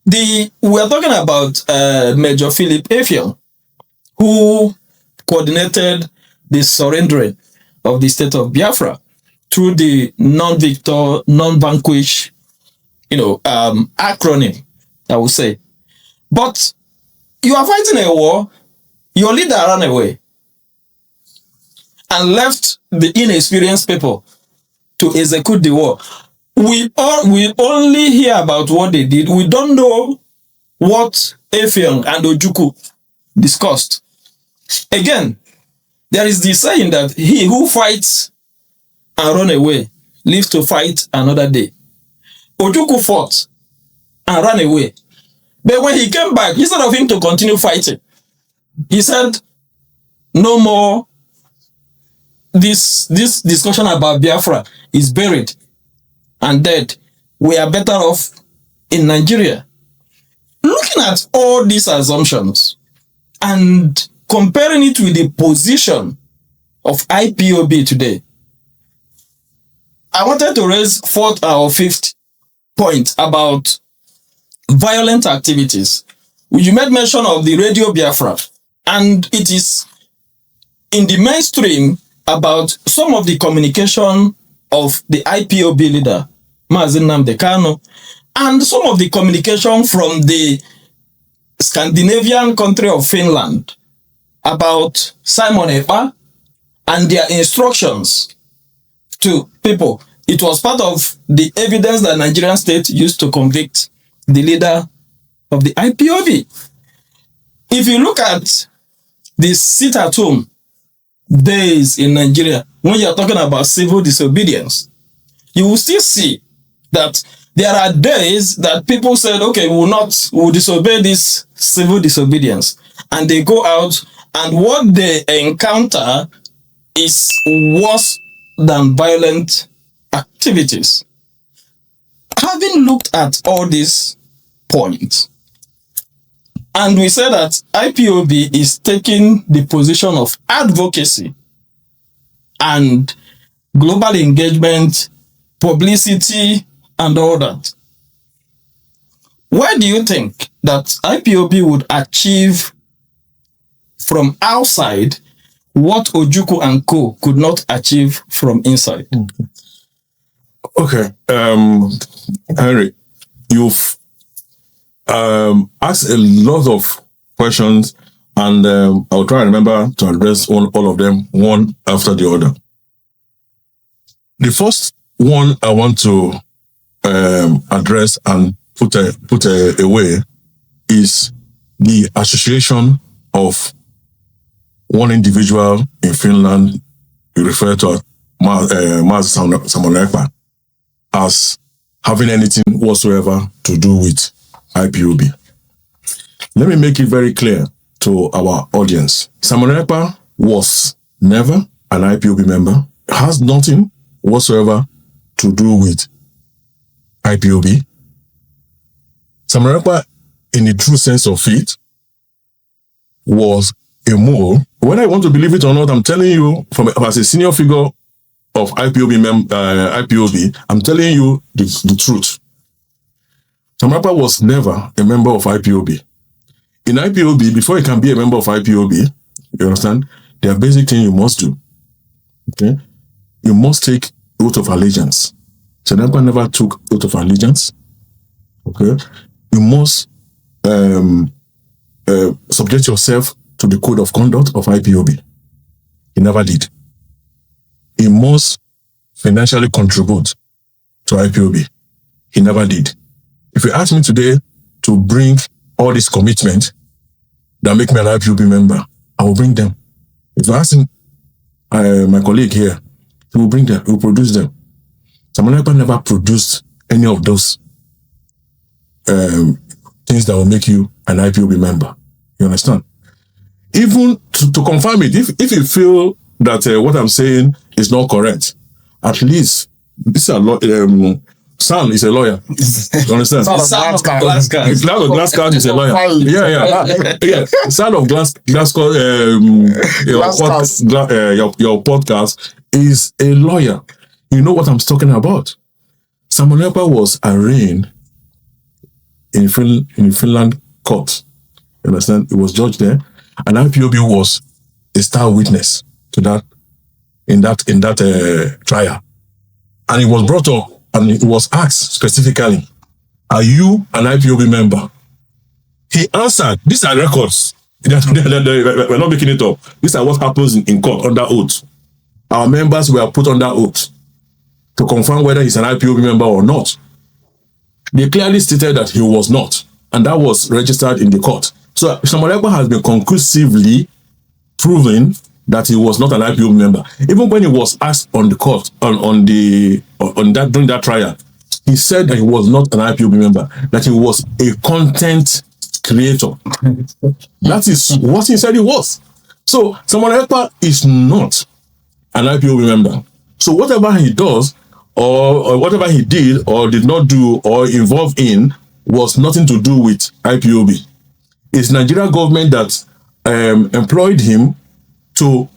we are talking about Major Philip Effiong, who coordinated the surrendering of the state of Biafra through the non-victor, non-vanquish, acronym, I would say. But you are fighting a war, your leader ran away and left the inexperienced people to execute the war. We only hear about what they did. We don't know what Effiong and Ojukwu discussed. Again, there is the saying that he who fights and run away lives to fight another day. Ojukwu fought and ran away. But when he came back, instead of him to continue fighting, he said, no more, this discussion about Biafra is buried and dead. We are better off in Nigeria. Looking at all these assumptions and comparing it with the position of IPOB today, I wanted to raise fourth or fifth point about violent activities. You made mention of the Radio Biafra, and it is in the mainstream about some of the communication of the IPOB leader, Mazen Nnamdi Kanu, and some of the communication from the Scandinavian country of Finland about Simon Ekpa and their instructions to people. It was part of the evidence that Nigerian state used to convict the leader of the IPOB. If you look at the sit-at-home days in Nigeria, when you are talking about civil disobedience, you will still see that there are days that people said, okay, we'll disobey this civil disobedience. And they go out, and what they encounter is worse than violent activities. Having looked at all these points, and we say that IPOB is taking the position of advocacy and global engagement, publicity, and all that. Where do you think that IPOB would achieve from outside what Ojukwu and Co. could not achieve from inside? Okay, Henry, you've asked a lot of questions, and I'll try and remember to address all of them one after the other. The first one I want to address and put away is the association of one individual in Finland, you refer to Maz Samonekpa, as having anything whatsoever to do with IPOB. Let me make it very clear to our audience. Samonekpa was never an IPOB member, has nothing whatsoever to do with IPOB. Samonekpa, in the true sense of it, was a mole. Whether I want to believe it or not, I'm telling you, as a senior figure of IPOB, I'm telling you the truth. Samonekpa was never a member of IPOB. In IPOB, before you can be a member of IPOB, you understand, there are basic things you must do. Okay? You must take oath of allegiance. Samonekpa never took oath of allegiance. Okay? You must subject yourself to the code of conduct of IPOB. He never did. He must financially contribute to IPOB. He never did. If you ask me today to bring all these commitments that make me an IPOB member, I will bring them. If you ask my colleague here, he will bring them, he will produce them. Samonekpa never produced any of those things that will make you an IPOB member. You understand? Even to confirm it, if you feel that what I'm saying is not correct, at least this is Sam is a lawyer. You understand? Son of glass card. Son of glass card is a lawyer. Yeah. Son of glass card. Your podcast is a lawyer. You know what I'm talking about. Samonekpa was arraigned in Finland court. You understand? He was judged there, and IPOB was a star witness to that in that trial, and he was brought up. And he was asked specifically, are you an IPOB member? He answered, these are records. We're not making it up. These are what happens in court under oath. Our members were put under oath to confirm whether he's an IPOB member or not. They clearly stated that he was not, and that was registered in the court. So Samonekpa has been conclusively proven that he was not an IPOB member. Even when he was asked on the court, during that trial, he said that he was not an IPOB member, that he was a content creator. That is what he said he was. So Samonekpa is not an IPOB member. So whatever he does, or whatever he did, or did not do, or involved in, was nothing to do with IPOB. It's Nigeria government that employed him to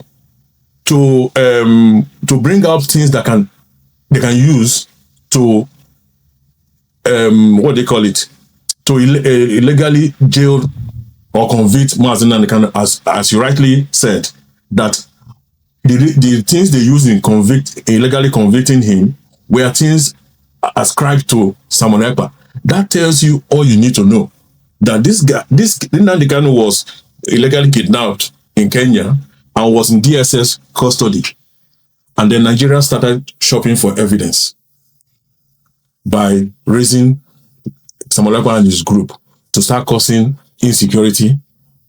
bring out things that they can use to what they call it, to illegally jail or convict Mazi Nnamdi, as you rightly said, that the things they used in illegally convicting him were things ascribed to Samonekpa. That tells you all you need to know, that this Nnamdi was illegally kidnapped in Kenya and was in DSS custody. And then Nigeria started shopping for evidence by raising Samonekpa and his group to start causing insecurity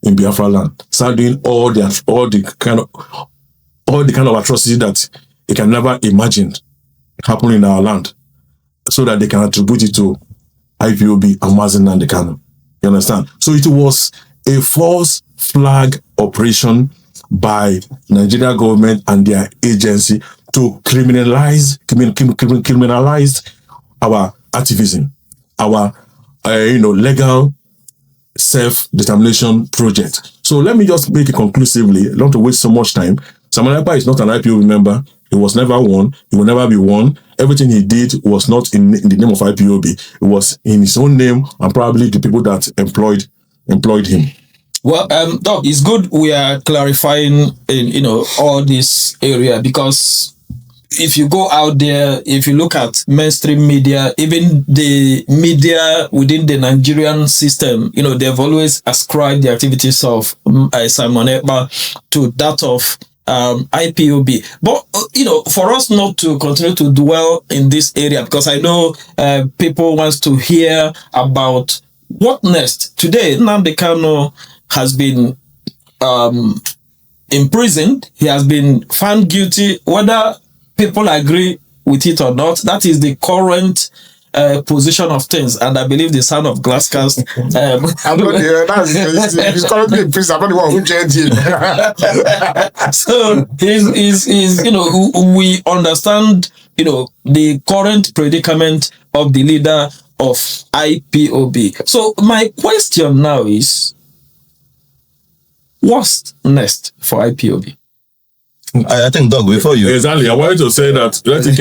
in Biafra land. Start doing all the kind of atrocity that you can never imagine happen in our land so that they can attribute it to IPOB and Mazi Nnamdi Kanu. You understand? So it was a false flag operation by Nigeria government and their agency to criminalize our activism, our legal self-determination project. So let me just make it conclusively, not to waste so much time. Samuel Ekpa is not an IPOB member. He was never one. He will never be one. Everything he did was not in the name of IPOB. It was in his own name and probably the people that employed him. Well, Doc, it's good we are clarifying in all this area, because if you go out there, if you look at mainstream media, even the media within the Nigerian system, they've always ascribed the activities of Simon Ekpa to that of IPOB. But, for us not to continue to dwell in this area, because I know people want to hear about what next. Today, Nnamdi Kanu has been imprisoned. He has been found guilty, whether people agree with it or not. That is the current position of things, and I believe the son of Glasscast. He's currently in prison. I'm not the one who joined him. So he's we understand the current predicament of the leader of IPOB. So my question now is, what's next for IPOB? I think, Doug, before you... Exactly. I wanted to say that, let it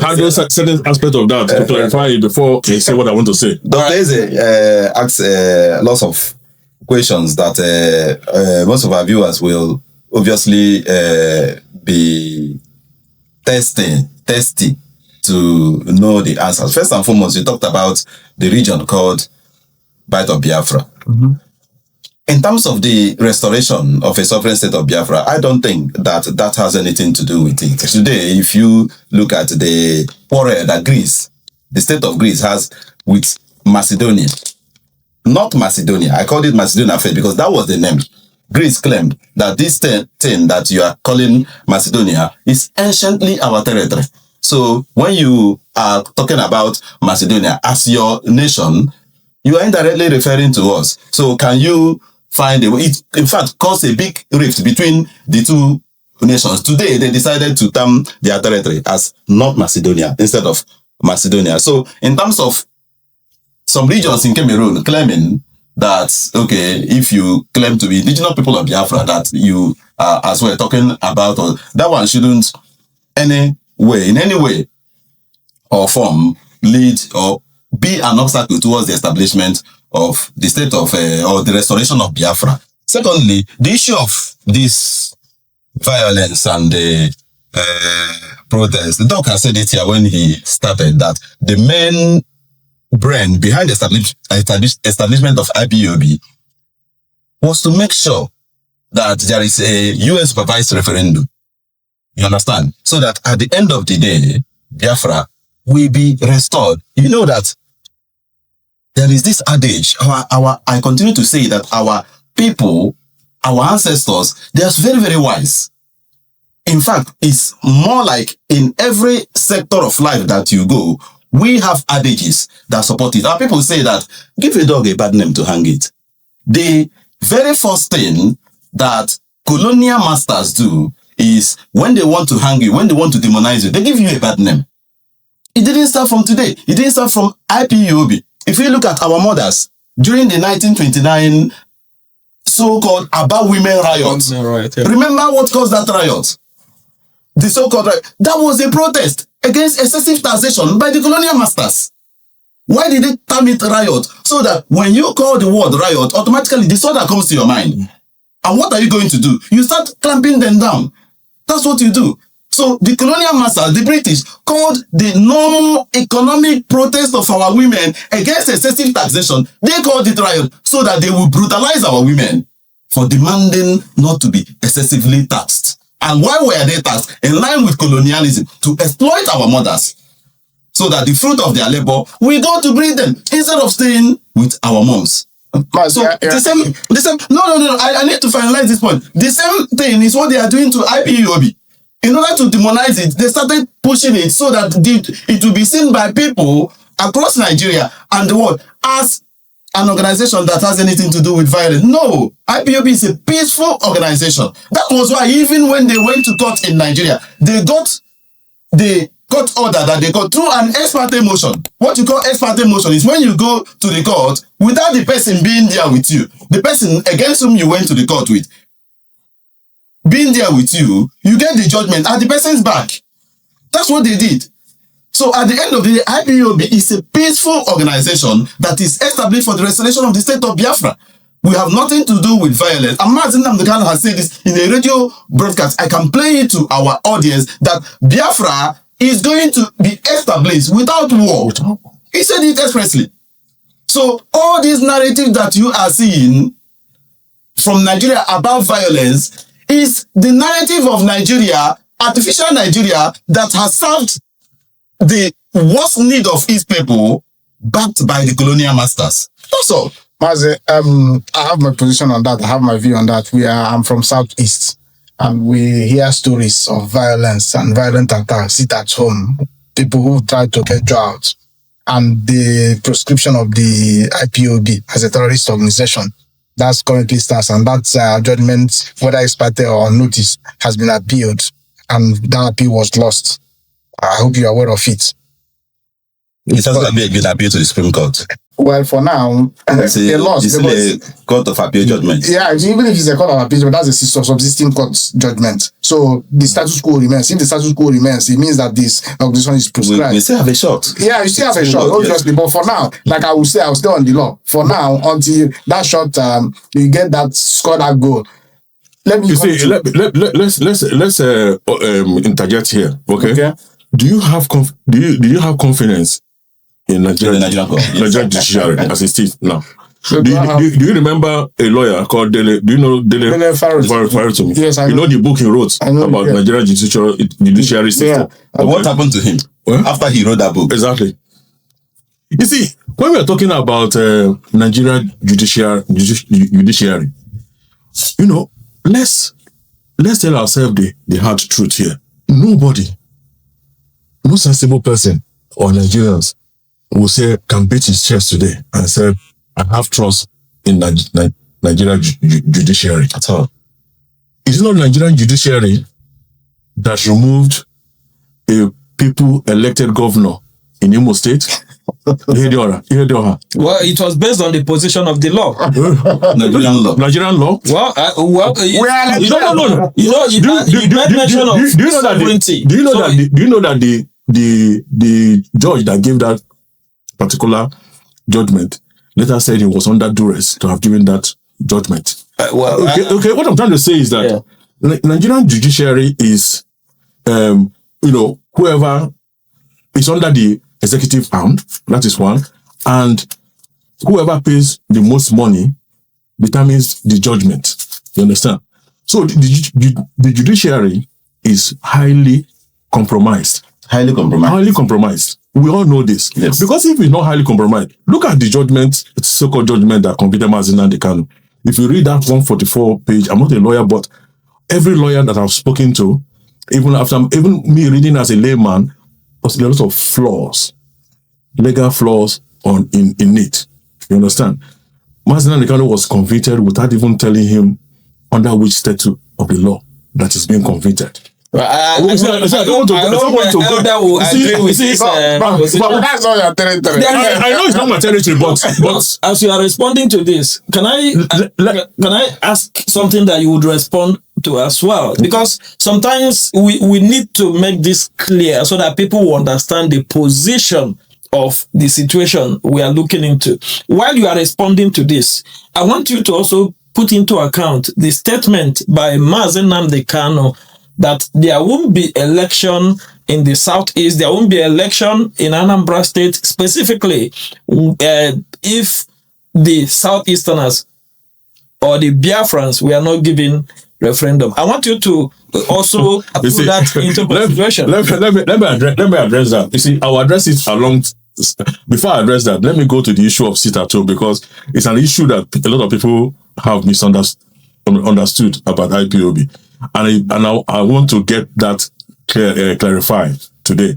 handle certain aspect of that to clarify it before I say what I want to say. Dr. Eze asks lots of questions that most of our viewers will obviously be thirsty to know the answers. First and foremost, you talked about the region called Bight of Biafra. Mm-hmm. In terms of the restoration of a sovereign state of Biafra, I don't think that has anything to do with it. Today, if you look at the quarrel that Greece, the state of Greece has with Macedonia, not Macedonia, I called it Macedonia first because that was the name. Greece claimed that this thing that you are calling Macedonia is anciently our territory. So when you are talking about Macedonia as your nation, you are indirectly referring to us. So can you find a way? It, in fact, caused a big rift between the two nations. Today, they decided to term their territory as North Macedonia instead of Macedonia. So in terms of some regions in Cameroon claiming that, okay, if you claim to be indigenous people of Biafra, that you are as well talking about, or that one shouldn't in any way or form lead or be an obstacle towards the establishment of the state of or the restoration of Biafra. Secondly, the issue of this violence and the protest. The doc has said it here when he started that the main brain behind the establishment of IPOB was to make sure that there is a UN supervised referendum. You understand? So that at the end of the day, Biafra will be restored. You know that there is this adage, I continue to say that our people, our ancestors, they are very, very wise. In fact, it's more like in every sector of life that you go, we have adages that support it. Our people say that, give a dog a bad name to hang it. The very first thing that colonial masters do is when they want to hang you, when they want to demonize you, they give you a bad name. It didn't start from today. It didn't start from IPOB. If you look at our mothers, during the 1929 so-called Aba women riot, remember what caused that riot? The so-called riot. That was a protest against excessive taxation by the colonial masters. Why did they term it riot? So that when you call the word riot, automatically disorder comes to your mind. And what are you going to do? You start clamping them down. That's what you do. So the colonial masters, the British, called the normal economic protest of our women against excessive taxation. They called it riot so that they will brutalize our women for demanding not to be excessively taxed. And why were they taxed? In line with colonialism, to exploit our mothers so that the fruit of their labor will go to breed them instead of staying with our moms. So the same, no, I need to finalize this point. The same thing is what they are doing to IPOB. In order to demonize it, they started pushing it so that it will be seen by people across Nigeria and the world as an organization that has anything to do with violence. No, IPOB is a peaceful organization. That was why even when they went to court in Nigeria, they got the court order that they got through an ex parte motion. What you call ex parte motion is when you go to the court without the person being there with you. The person against whom you went to the court with being there with you, you get the judgment at the person's back. That's what they did. So at the end of the day, IPOB is a peaceful organization that is established for the restoration of the state of Biafra. We have nothing to do with violence. And Mazi Nnamdi Kanu has said this in a radio broadcast. I can play it to our audience that Biafra is going to be established without war. He said it expressly. So all these narratives that you are seeing from Nigeria about violence is the narrative of Nigeria, artificial Nigeria, that has served the worst need of its people, backed by the colonial masters. That's all. Mazi, I have my position on that. I have my view on that. I'm from Southeast, and we hear stories of violence and violent attacks. Sit at home, people who try to get you out, and the proscription of the IPOB as a terrorist organization. That's currently stands, and that judgment, whether it's party or notice, has been appealed, and that appeal was lost. I hope you're aware of it. It has been appealed to the Supreme Court. Well, for now, they lost. It's a court of appeal judgment. Yeah, even if it's a court of appeal, that's a subsisting court judgment. So the status quo remains. If the status quo remains, it means that this organization is prescribed. We still have a shot. Yeah, you still have a shot, obviously. But for now, like I will say, I'll stay on the law. For now, until that shot, you get that, score that goal. Let me. Let's interject here. Okay. Do you have confidence in Nigerian judiciary as it is now? Do you remember a lawyer called Dele? Do you know Dele Farutumi? Yes, I know. You know the book he wrote about Nigerian judiciary system. Yeah. What happened to him after he wrote that book? Exactly. You see, when we are talking about Nigerian judiciary, you know, let's tell ourselves the hard truth here. Nobody, no sensible person or Nigerians will say, can beat his chest today and say, I have trust in Nigerian judiciary at all. It's not Nigerian judiciary that removed a people elected governor in Imo State. Well, it was based on the position of the law. Nigerian law. Do you know that the judge that gave that particular judgment later said he was under duress to have given that judgment? Okay. What I'm trying to say is that Nigerian judiciary is, whoever is under the executive arm, that is one, and whoever pays the most money determines the judgment. You understand? So the judiciary is highly compromised. Highly compromised. We all know this. Yes. Because if it's not highly compromised, look at the judgment, so-called judgment that convicted Mazi Nnamdi Kanu. If you read that 144 page, I'm not a lawyer, but every lawyer that I've spoken to, even me reading as a layman, was a lot of flaws, legal flaws in it. You understand? Mazi Nnamdi Kanu was convicted without even telling him under which statute of the law that is being convicted. I know that's not your territory. I know it's not my territory, but as you are responding to this, can I ask something that you would respond to as well? Because sometimes we need to make this clear so that people will understand the position of the situation we are looking into. While you are responding to this, I want you to also put into account the statement by Mazi Nnamdi Kanu that there won't be election in the Southeast, there won't be election in Anambra State, specifically if the Southeasterners or the Biafrans were not given referendum. I want you to also put that into consideration. Let me address that. You see, I'll address it along. Before I address that, let me go to the issue of sit at home, because it's an issue that a lot of people have misunderstood about IPOB. And I want to get that clarify today.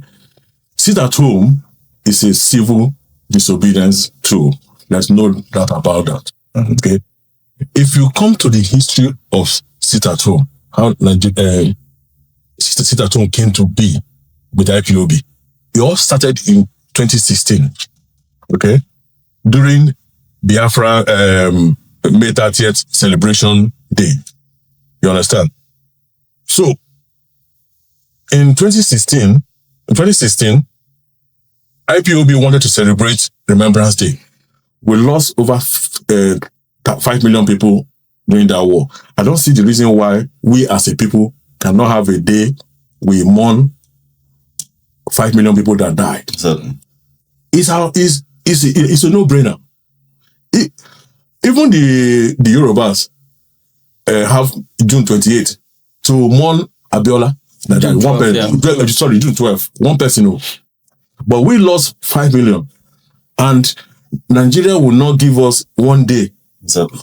Sit at home is a civil disobedience tool. There's no doubt about that. Okay. If you come to the history of sit at home, how sit at home came to be with IPOB, it all started in 2016. Okay. During Biafra May 30th celebration day. You understand? So, in 2016, IPOB wanted to celebrate Remembrance Day. We lost over 5 million people during that war. I don't see the reason why we as a people cannot have a day we mourn 5 million people that died. Certainly. It's a no-brainer. Even the Yorubas have June 28th to mourn Abiola. June 12, Sorry, June 12th. One person. Oh. But we lost 5 million. And Nigeria will not give us one day Exactly.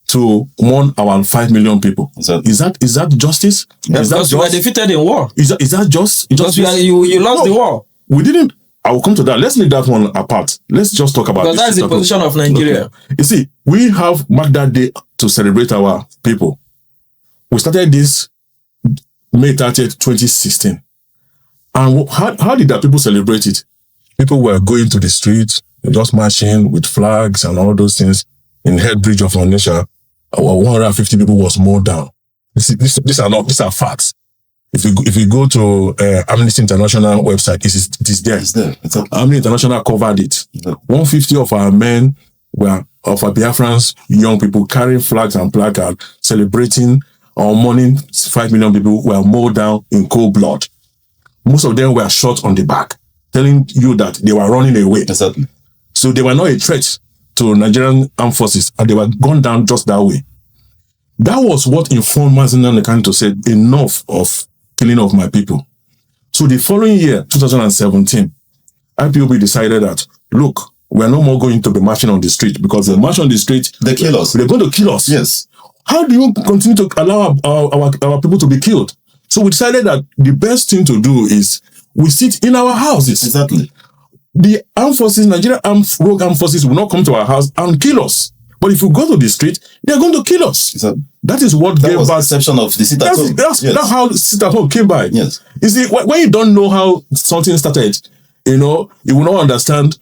to mourn our 5 million people. Exactly. Is that justice? Is that Because we were defeated in war. Is that just? Because you lost the war. We didn't. I will come to that. Let's leave that one apart. Let's just talk about Because that's the position of Nigeria. Okay. You see, we have marked that day to celebrate our people. We started this May 30th, 2016. And how did the people celebrate it? People were going to the streets, just marching with flags and all those things. In Head Bridge of Onyeka, 150 people was mowed down. These are facts. If you go to Amnesty International website, it is there. It's there. It's up. Amnesty International covered it. Yeah. 150 of our men of our Biafrans, young people carrying flags and placards, celebrating or mourning 5 million people were mowed down in cold blood. Most of them were shot on the back, telling you that they were running away. Exactly. So they were not a threat to Nigerian armed forces, and they were gunned down just that way. That was what informed Mazi Nnamdi Kanu to say, enough of killing of my people. So the following year, 2017, IPOB decided that, look, we're no more going to be marching on the street, because they march on the street, They kill us. they're going to kill us. Yes. How do you continue to allow our people to be killed? So we decided that the best thing to do is we sit in our houses. Exactly. The armed forces, Nigerian rogue armed forces will not come to our house and kill us. But if we go to the street, they're going to kill us. Exactly. That is what That gave was the us. exception of the sit at home. That's Yes. how sit at home came by. Yes. You see, when you don't know how something started, you will not understand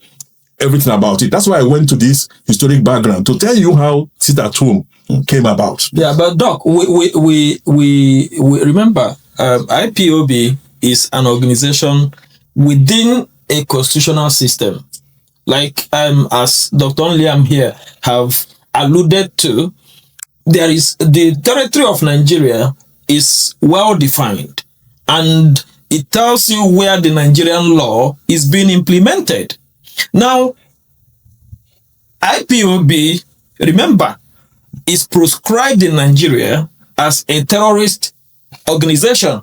everything about it. That's why I went to this historic background to tell you how sit at home came about. Yeah, but Doc, we remember IPOB is an organization within a constitutional system. Like as Dr. Liam here have alluded to, there is the territory of Nigeria is well defined, and it tells you where the Nigerian law is being implemented. Now, IPOB, remember, is proscribed in Nigeria as a terrorist organization.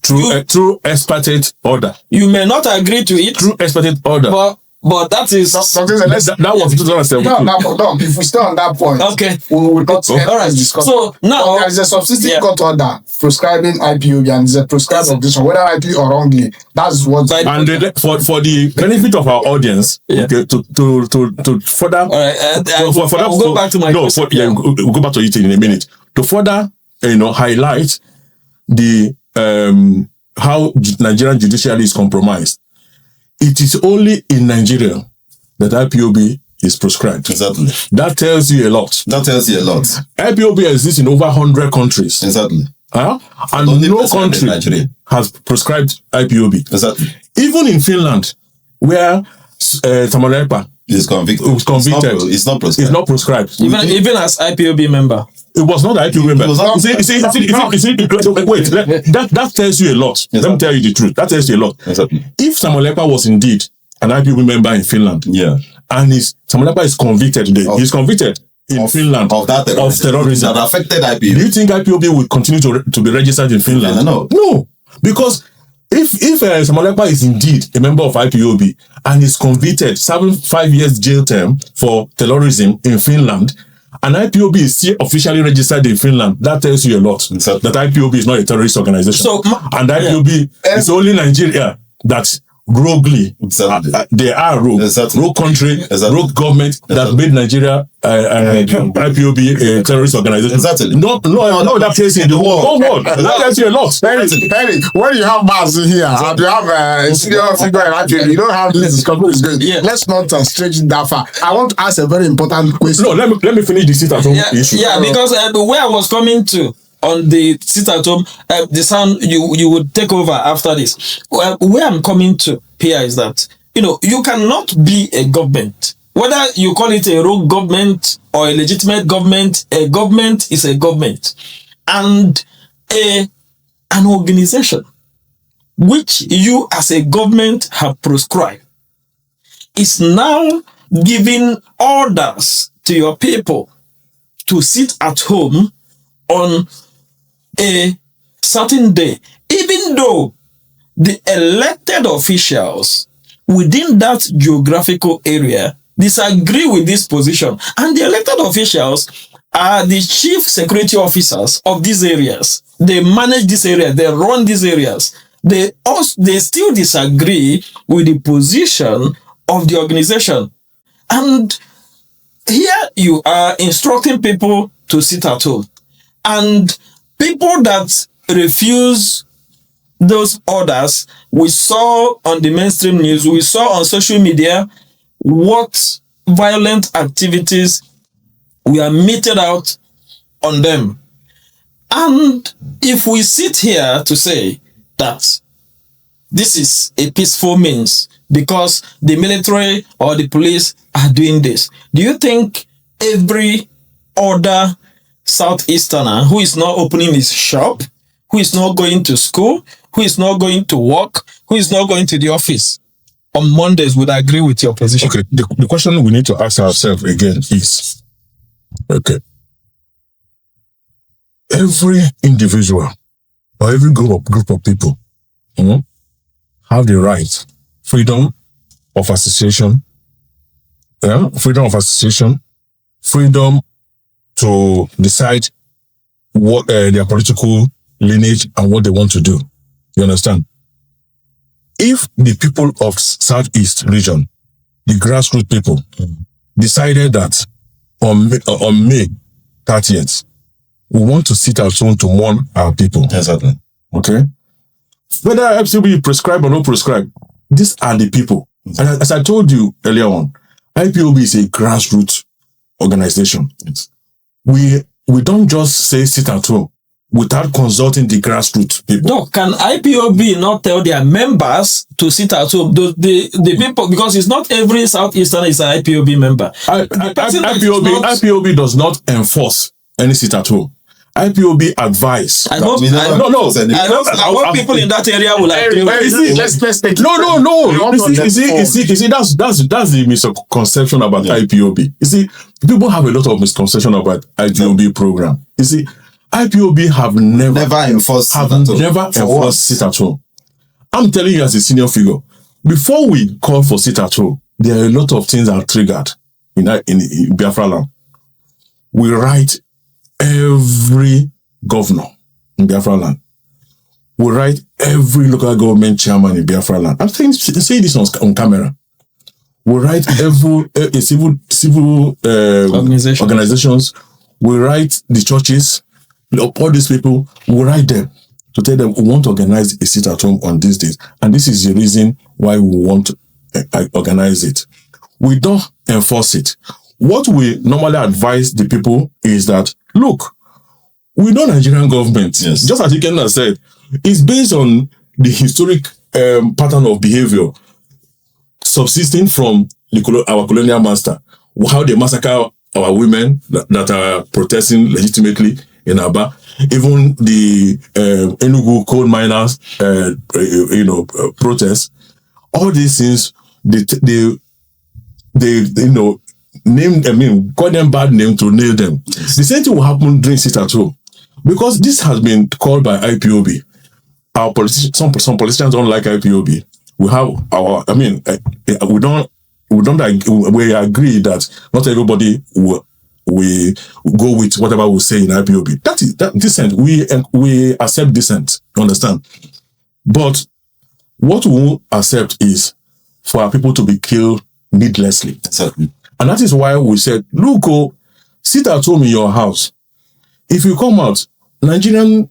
Through expected order. You may not agree to it, Through expected order. but that is That was 2017. No, if we stay on that point, okay. we will not All right. discuss. So now there is a substitute yeah. court order prescribing IPOB, and it's a prescribed organization, whether rightly or wrongly. That's what. And for the benefit of our audience, Yeah. okay, to further. All right. I'll go back to my question. We'll go back to it in a minute. To further, highlight the how Nigerian judiciary is compromised. It is only in Nigeria that IPOB is proscribed. Exactly. That tells you a lot. That tells you a lot. IPOB exists in over 100 countries. Exactly. And Only no prescribed in country Nigeria. has prescribed IPOB. Exactly. Even in Finland, where Tamolepa He's convicted. was convicted, It's not prescribed. it's not prescribed. Even as IPOB member. It was not the IPOB member. It was not- Wait, that tells you a lot. Let me tell you the truth. That tells you a lot. Exactly. If Tamolepa was indeed an IPOB member in Finland, Yeah. and Tamolepa is convicted today, he's convicted in Finland Of that terrorism. that affected Do IPOB. you think IPOB will continue to be registered in Finland? No. No, because if Tamolepa is indeed a member of IPOB and is convicted, serving 5 years jail term for terrorism in Finland, and IPOB is still officially registered in Finland, that tells you a lot. Exactly. That IPOB is not a terrorist organization. So, and IPOB is only Nigeria that roguely, Exactly. they are rogue, Exactly. rogue country, Exactly. rogue government that made Nigeria IPOB a terrorist organization. Exactly. No that place in the whole world. That tells you a lot. Henry, when you have Mars here and you have a senior figure in IPOB, you don't have this discussion is going. Yeah. Let's not stretch it that far. I want to ask a very important question. No, let me finish the sit-at-home issue. Yeah, because where I was coming to on the sit at home, the sound you would take over after this. Where I'm coming to here is that you cannot be a government, whether you call it a rogue government or a legitimate government. A government is a government, and an organization which you as a government have proscribed is now giving orders to your people to sit at home on a certain day, even though the elected officials within that geographical area disagree with this position, and the elected officials are the chief security officers of these areas. They manage this area, they run these areas. They still disagree with the position of the organization. And here you are instructing people to sit at home. And people that refuse those orders, we saw on the mainstream news, we saw on social media what violent activities were meted out on them. And if we sit here to say that this is a peaceful means because the military or the police are doing this, do you think every other Southeasterner who is not opening his shop, who is not going to school, who is not going to work, who is not going to the office on Mondays would agree with your position? Okay, the question we need to ask ourselves again is, okay, every individual or every group of people have the right, freedom of association, freedom to decide what their political lineage and what they want to do. You understand? If the people of Southeast region, the grassroots people, decided that on May 30th, we want to sit at home to mourn our people. Exactly. Okay? Whether IPOB prescribed or not prescribed, these are the people. And as I told you earlier on, IPOB is a grassroots organization. We don't just say sit at home without consulting the grassroots people. No, can IPOB not tell their members to sit at home? The people, because it's not every Southeastern is an IPOB member. IPOB does not enforce any sit at home. IPOB advise. I hope people in that area will agree. Let's take You see, that's the misconception about IPOB. You see, people have a lot of misconception about IPOB program. You see, IPOB have never enforced sit at home. I'm telling you as a senior figure, before we call for sit at home, there are a lot of things that are triggered in Biafra land. We write every governor in Biafra land. We write every local government chairman in Biafra land. I'm saying this on camera. We write every civil organizations. We write the churches. All these people, we write them to tell them we want to organize a sit at home on these days. And this is the reason why we want to organize it. We don't enforce it. What we normally advise the people is that, look, we know Nigerian government, just as Onyeka said, it's based on the historic pattern of behavior subsisting from our colonial master, how they massacre our women that are protesting legitimately in Aba, even the Enugu coal miners, protests. All these things, call them bad name to nail them. Yes. The same thing will happen during sit at home, because this has been called by IPOB. Our politicians, some politicians don't like IPOB. We have we agree that not everybody will we go with whatever we say in IPOB. That is that dissent. We accept dissent. You understand? But what we won't accept is for our people to be killed needlessly. Exactly. And that is why we said, look, sit at home in your house. If you come out, Nigerian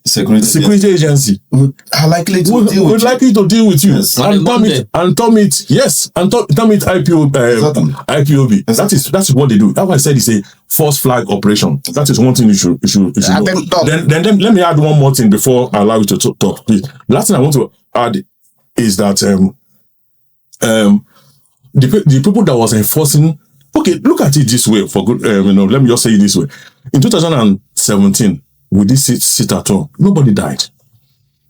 security agency are likely to deal with you. Yes. And term it IPOB. IPOB. Exactly. That's what they do. That's why I said it's a false flag operation. That is one thing you should know. Then let me add one more thing before I allow you to talk, please. Last thing I want to add is that the people that was enforcing. Okay, look at it this way. For good, let me just say it this way. In 2017, we did sit at home. Nobody died.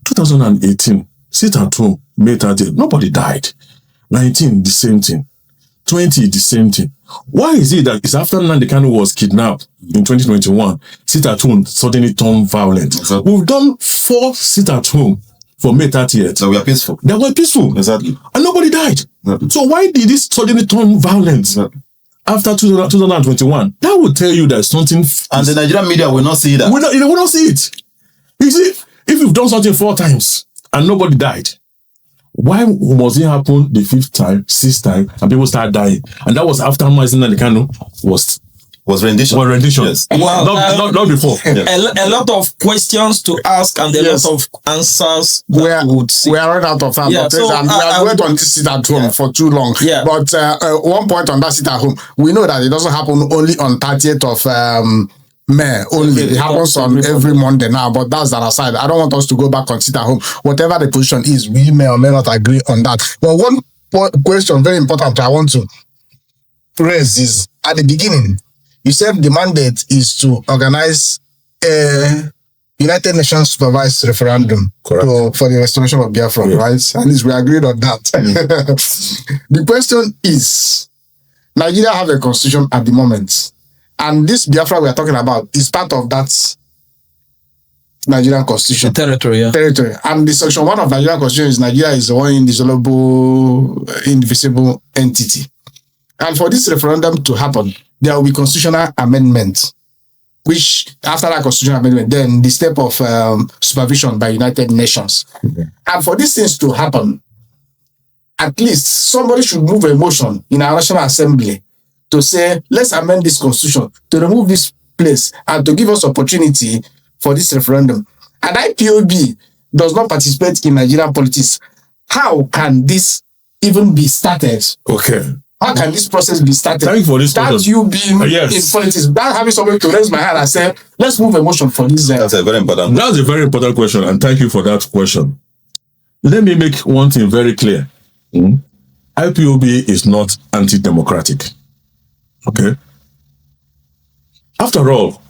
2018, sit at home, May 30th. Nobody died. 19, the same thing. 20, the same thing. Why is it that it's after Nnamdi Kanu was kidnapped in 2021, sit at home suddenly turned violent? Exactly. We've done 4 sit at home for May 30th. So we are peaceful. They were peaceful. Exactly. And nobody died. Exactly. So why did this suddenly turn violent? Exactly. After 2021, that will tell you that something. And the Nigerian media will not see that. They will not see it. You see, if you've done something 4 times and nobody died, why must it happen the 5th time, 6th time, and people start dying? And that was after Nnamdi Kanu was rendition. Yes. Well, not before. A lot of questions to ask and a lot of answers that we would see. We are running out of time. Yeah, and we have waited on this sit at home for too long. Yeah. But one point on that sit at home, we know that it doesn't happen only on 30th of May only. It happens on every Monday now, but that's an aside. I don't want us to go back on sit at home. Whatever the position is, we may or may not agree on that. But one question, very important, I want to raise is at the beginning, you said the mandate is to organize a United Nations supervised referendum for the restoration of Biafra, right? At least we agreed on that. The question is, Nigeria have a constitution at the moment, and this Biafra we are talking about is part of that Nigerian constitution. Territory. And the section 1 of Nigerian constitution is Nigeria is the one indissoluble, indivisible entity. And for this referendum to happen, there will be constitutional amendment, which after that constitutional amendment, then the step of supervision by United Nations. And for these things to happen, at least somebody should move a motion in our National Assembly to say, let's amend this constitution to remove this place and to give us opportunity for this referendum. And IPOB does not participate in Nigerian politics. How can this even be started? Okay. How can this process be started? Thank you for this That question. you being in politics, that having somebody to raise my hand and say, let's move a motion for this. That's a very important. That's a very important question, and thank you for that question. Let me make one thing very clear. IPOB is not anti-democratic. Okay? After all,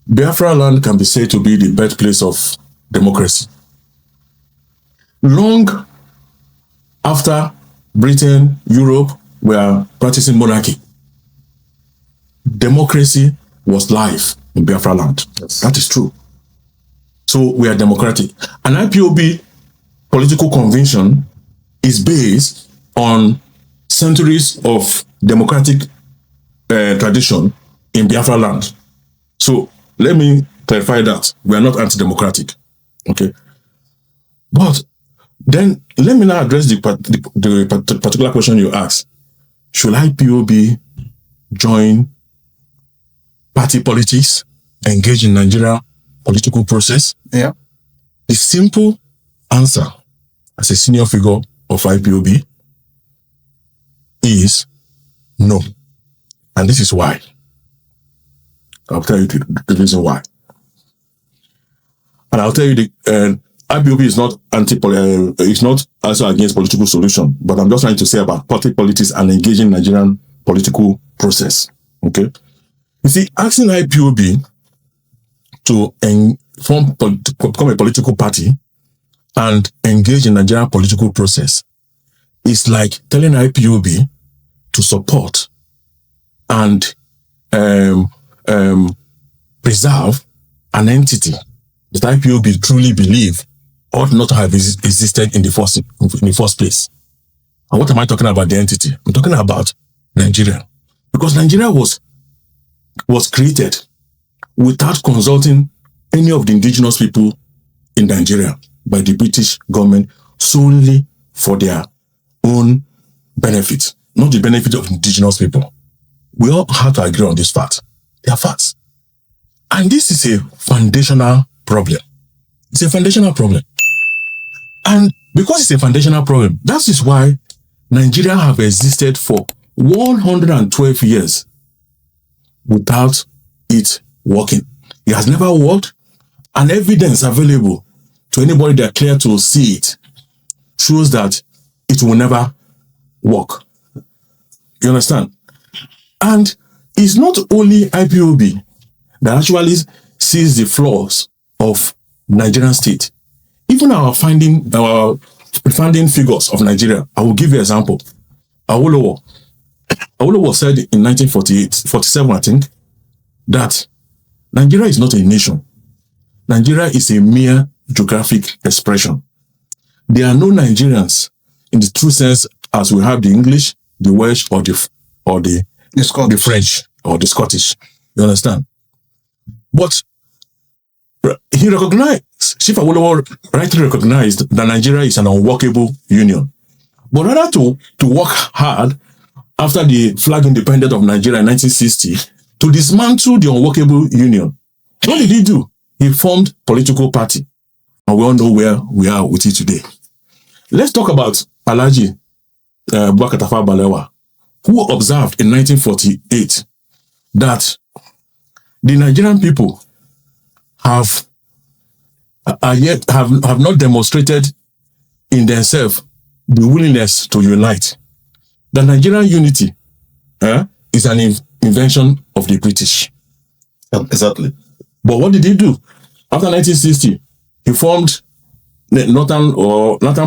Biafra land can be said to be the birthplace of democracy. Long after Britain, Europe were practicing monarchy, democracy was live in Biafra land. Yes. That is true. So we are democratic. An IPOB political convention is based on centuries of democratic tradition in Biafra land. So let me clarify that. We are not anti-democratic. Okay? But then let me now address the particular question you asked. Should IPOB join party politics, engage in Nigeria political process? Yeah. The simple answer as a senior figure of IPOB is no. And this is why. I'll tell you the reason why. And I'll tell you the IPOB is not it's not also against political solution, but I'm just trying to say about party politics and engaging Nigerian political process. Okay? You see, asking IPOB to become a political party and engage in Nigerian political process is like telling IPOB to support and preserve an entity that IPOB truly believe ought not to have existed in the first place. And what am I talking about, the entity? I'm talking about Nigeria. Because Nigeria was was created without consulting any of the indigenous people in Nigeria by the British government solely for their own benefit, not the benefit of indigenous people. We all have to agree on this fact. They are facts. And this is a foundational problem. It's a foundational problem. And because it's a foundational problem, that is why Nigeria have existed for 112 years without it working. It has never worked, and evidence available to anybody that care to see it shows that it will never work. You understand? And it's not only IPOB that actually sees the flaws of Nigerian state. Even our founding figures of Nigeria. I will give you an example. Awolowo said in 47, I think, that Nigeria is not a nation. Nigeria is a mere geographic expression. There are no Nigerians in the true sense as we have the English, the Welsh, or the French, or the Scottish. You understand? But he recognized, Chief Awolowo rightly recognized that Nigeria is an unworkable union. But rather to work hard after the flag independence of Nigeria in 1960 to dismantle the unworkable union, what did he do? He formed political party. And we all know where we are with it today. Let's talk about Alhaji Bukar Tafawa Balewa, who observed in 1948 that the Nigerian people have not demonstrated in themselves the willingness to unite. The Nigerian unity is an invention of the British. Exactly. But what did he do? After 1960, he formed the Northern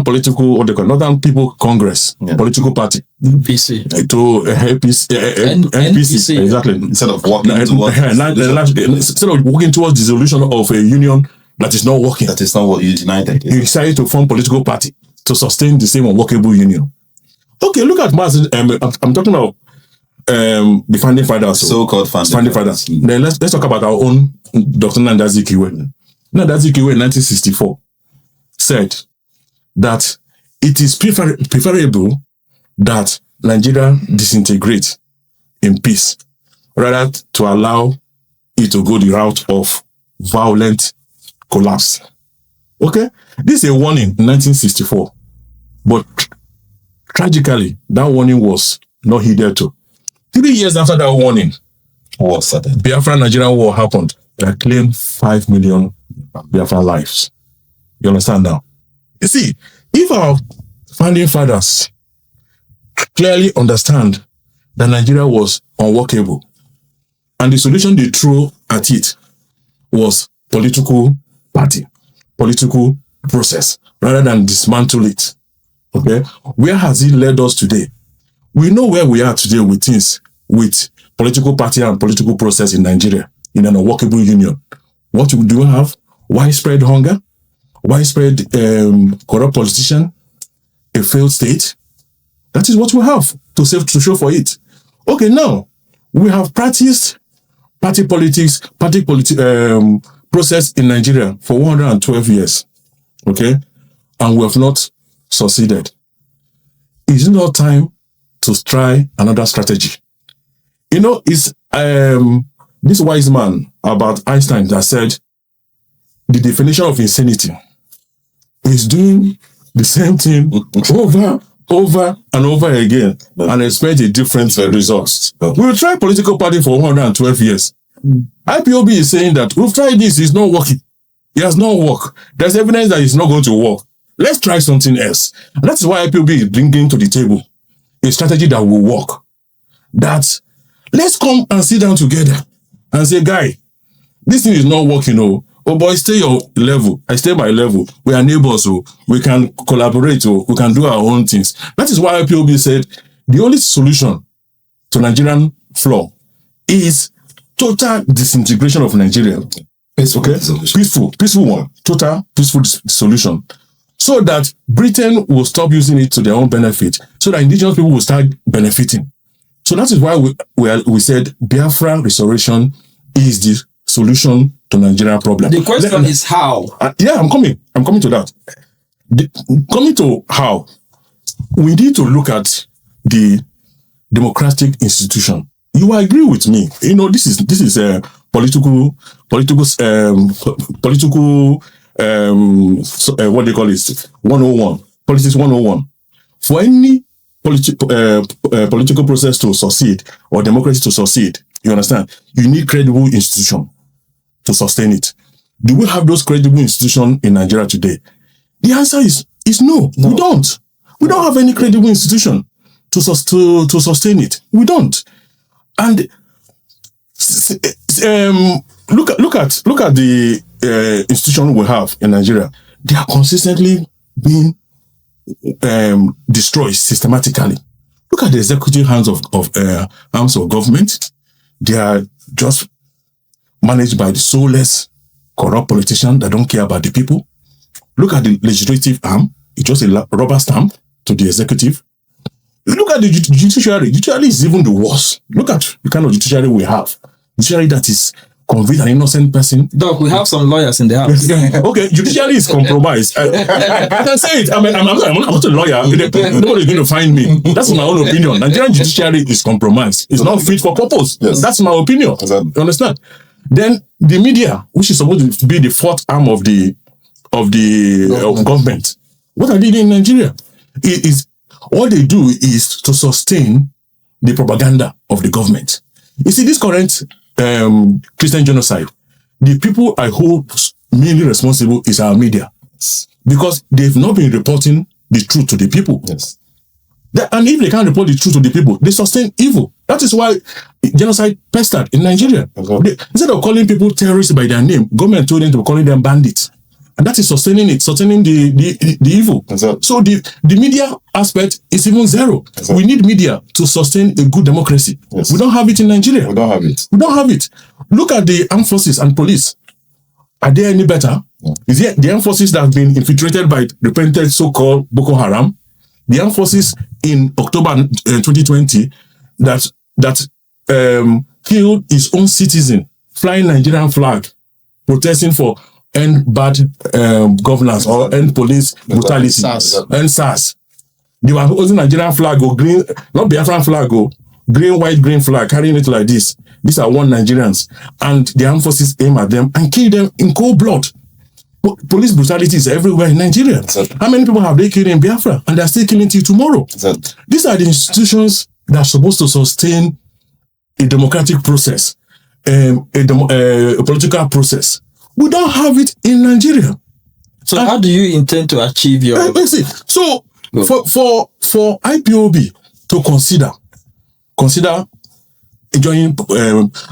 Political, or the Northern People Congress, political party. NPC. NPC. Exactly. Instead of working towards dissolution of a union that is not working. That is not what is united. He decided to form political party to sustain the same unworkable union. Okay, look at I'm talking about the founding fathers. So-called founding fathers. Then let's talk about our own Dr. Nnamdi Azikiwe. Nnamdi Azikiwe in 1964 said that it is preferable that Nigeria disintegrate in peace rather to allow it to go the route of violent collapse. Okay? This is a warning in 1964. But tragically, that warning was not heeded to. 3 years after that warning, Biafra-Nigerian war happened. That claimed 5 million Biafra lives. You understand now? You see, if our founding fathers clearly understand that Nigeria was unworkable, and the solution they threw at it was political party, political process, rather than dismantle it. Okay? Where has it led us today? We know where we are today with things, with political party and political process in Nigeria, in an unworkable union. What do we have? Widespread hunger, widespread corrupt politician, a failed state. That is what we have to show for it. Okay, now, we have practiced party politics, process in Nigeria for 112 years. Okay? And we have not succeeded. Is it not time to try another strategy? You know, it's this wise man about Einstein that said the definition of insanity is doing the same thing over and over again and expect a different result. We will try political party for 112 years. IPOB is saying that we've tried this, it's not working. It has not worked. There's evidence that it's not going to work. Let's try something else. And that's why IPOB is bringing to the table a strategy that will work. That let's come and sit down together and say, guy, this thing is not working. Oh boy, stay your level. I stay my level. We are neighbors. We can collaborate. We can do our own things. That is why IPOB said the only solution to Nigerian flaw is total disintegration of Nigeria. Peaceful one. Total peaceful solution. So that Britain will stop using it to their own benefit. So that indigenous people will start benefiting. So that is why we said Biafra restoration is the solution to Nigerian problem. The question is how. Yeah, I'm coming to that. Coming to how, we need to look at the democratic institution. You will agree with me. You know, this is a political what do you call it? 101. Politics 101. For any political process to succeed or democracy to succeed, you understand, you need credible institution to sustain it. Do we have those credible institutions in Nigeria today? The answer is no. We don't. We don't have any credible institution to sustain it. We don't. And look at the institution we have in Nigeria. They are consistently being destroyed systematically. Look at the executive arms of government. They are just managed by the soulless, corrupt politicians that don't care about the people. Look at the legislative arm. It's just a rubber stamp to the executive. Look at the judiciary. Judiciary is even the worst. Look at the kind of judiciary we have. Judiciary that is convict an innocent person. Doc, we have some lawyers in the house. Okay, judiciary is compromised. I can say it. I'm not a lawyer. Nobody's going to find me. That's my own opinion. Nigerian judiciary is compromised. It's not fit for purpose. Yes. That's my opinion. Exactly. You understand? Then the media, which is supposed to be the fourth arm of the government, what are they doing in Nigeria? All they do is to sustain the propaganda of the government. You see, this current Christian genocide, the people I hold mainly responsible is our media, because they've not been reporting the truth to the people. Yes. And if they can't report the truth to the people, they sustain evil. That is why genocide pestered in Nigeria. Okay. Instead of calling people terrorists by their name, government told them to be calling them bandits. And that is sustaining the evil. Exactly. So the media aspect is even zero. Exactly. We need media to sustain a good democracy. Yes. We don't have it in Nigeria. We don't have it. We don't have it. Look at the armed forces and police. Are they any better? No. Is it the armed forces that have been infiltrated by repentant so-called Boko Haram? The armed forces in October 2020 that killed his own citizen, flying Nigerian flag, protesting for end bad governance or end police brutality, end SARS. They were holding Nigerian flag or green, not Biafran flag or green, white, green flag, carrying it like this. These are one Nigerians, and the armed forces aim at them and kill them in cold blood. Police brutality is everywhere in Nigeria. Exactly. How many people have they killed in Biafra, and they're still killing till tomorrow? Exactly. These are the institutions that are supposed to sustain a democratic process, a political process. We don't have it in Nigeria. So how do you intend to achieve your... Let's see. So for IPOB to consider joining,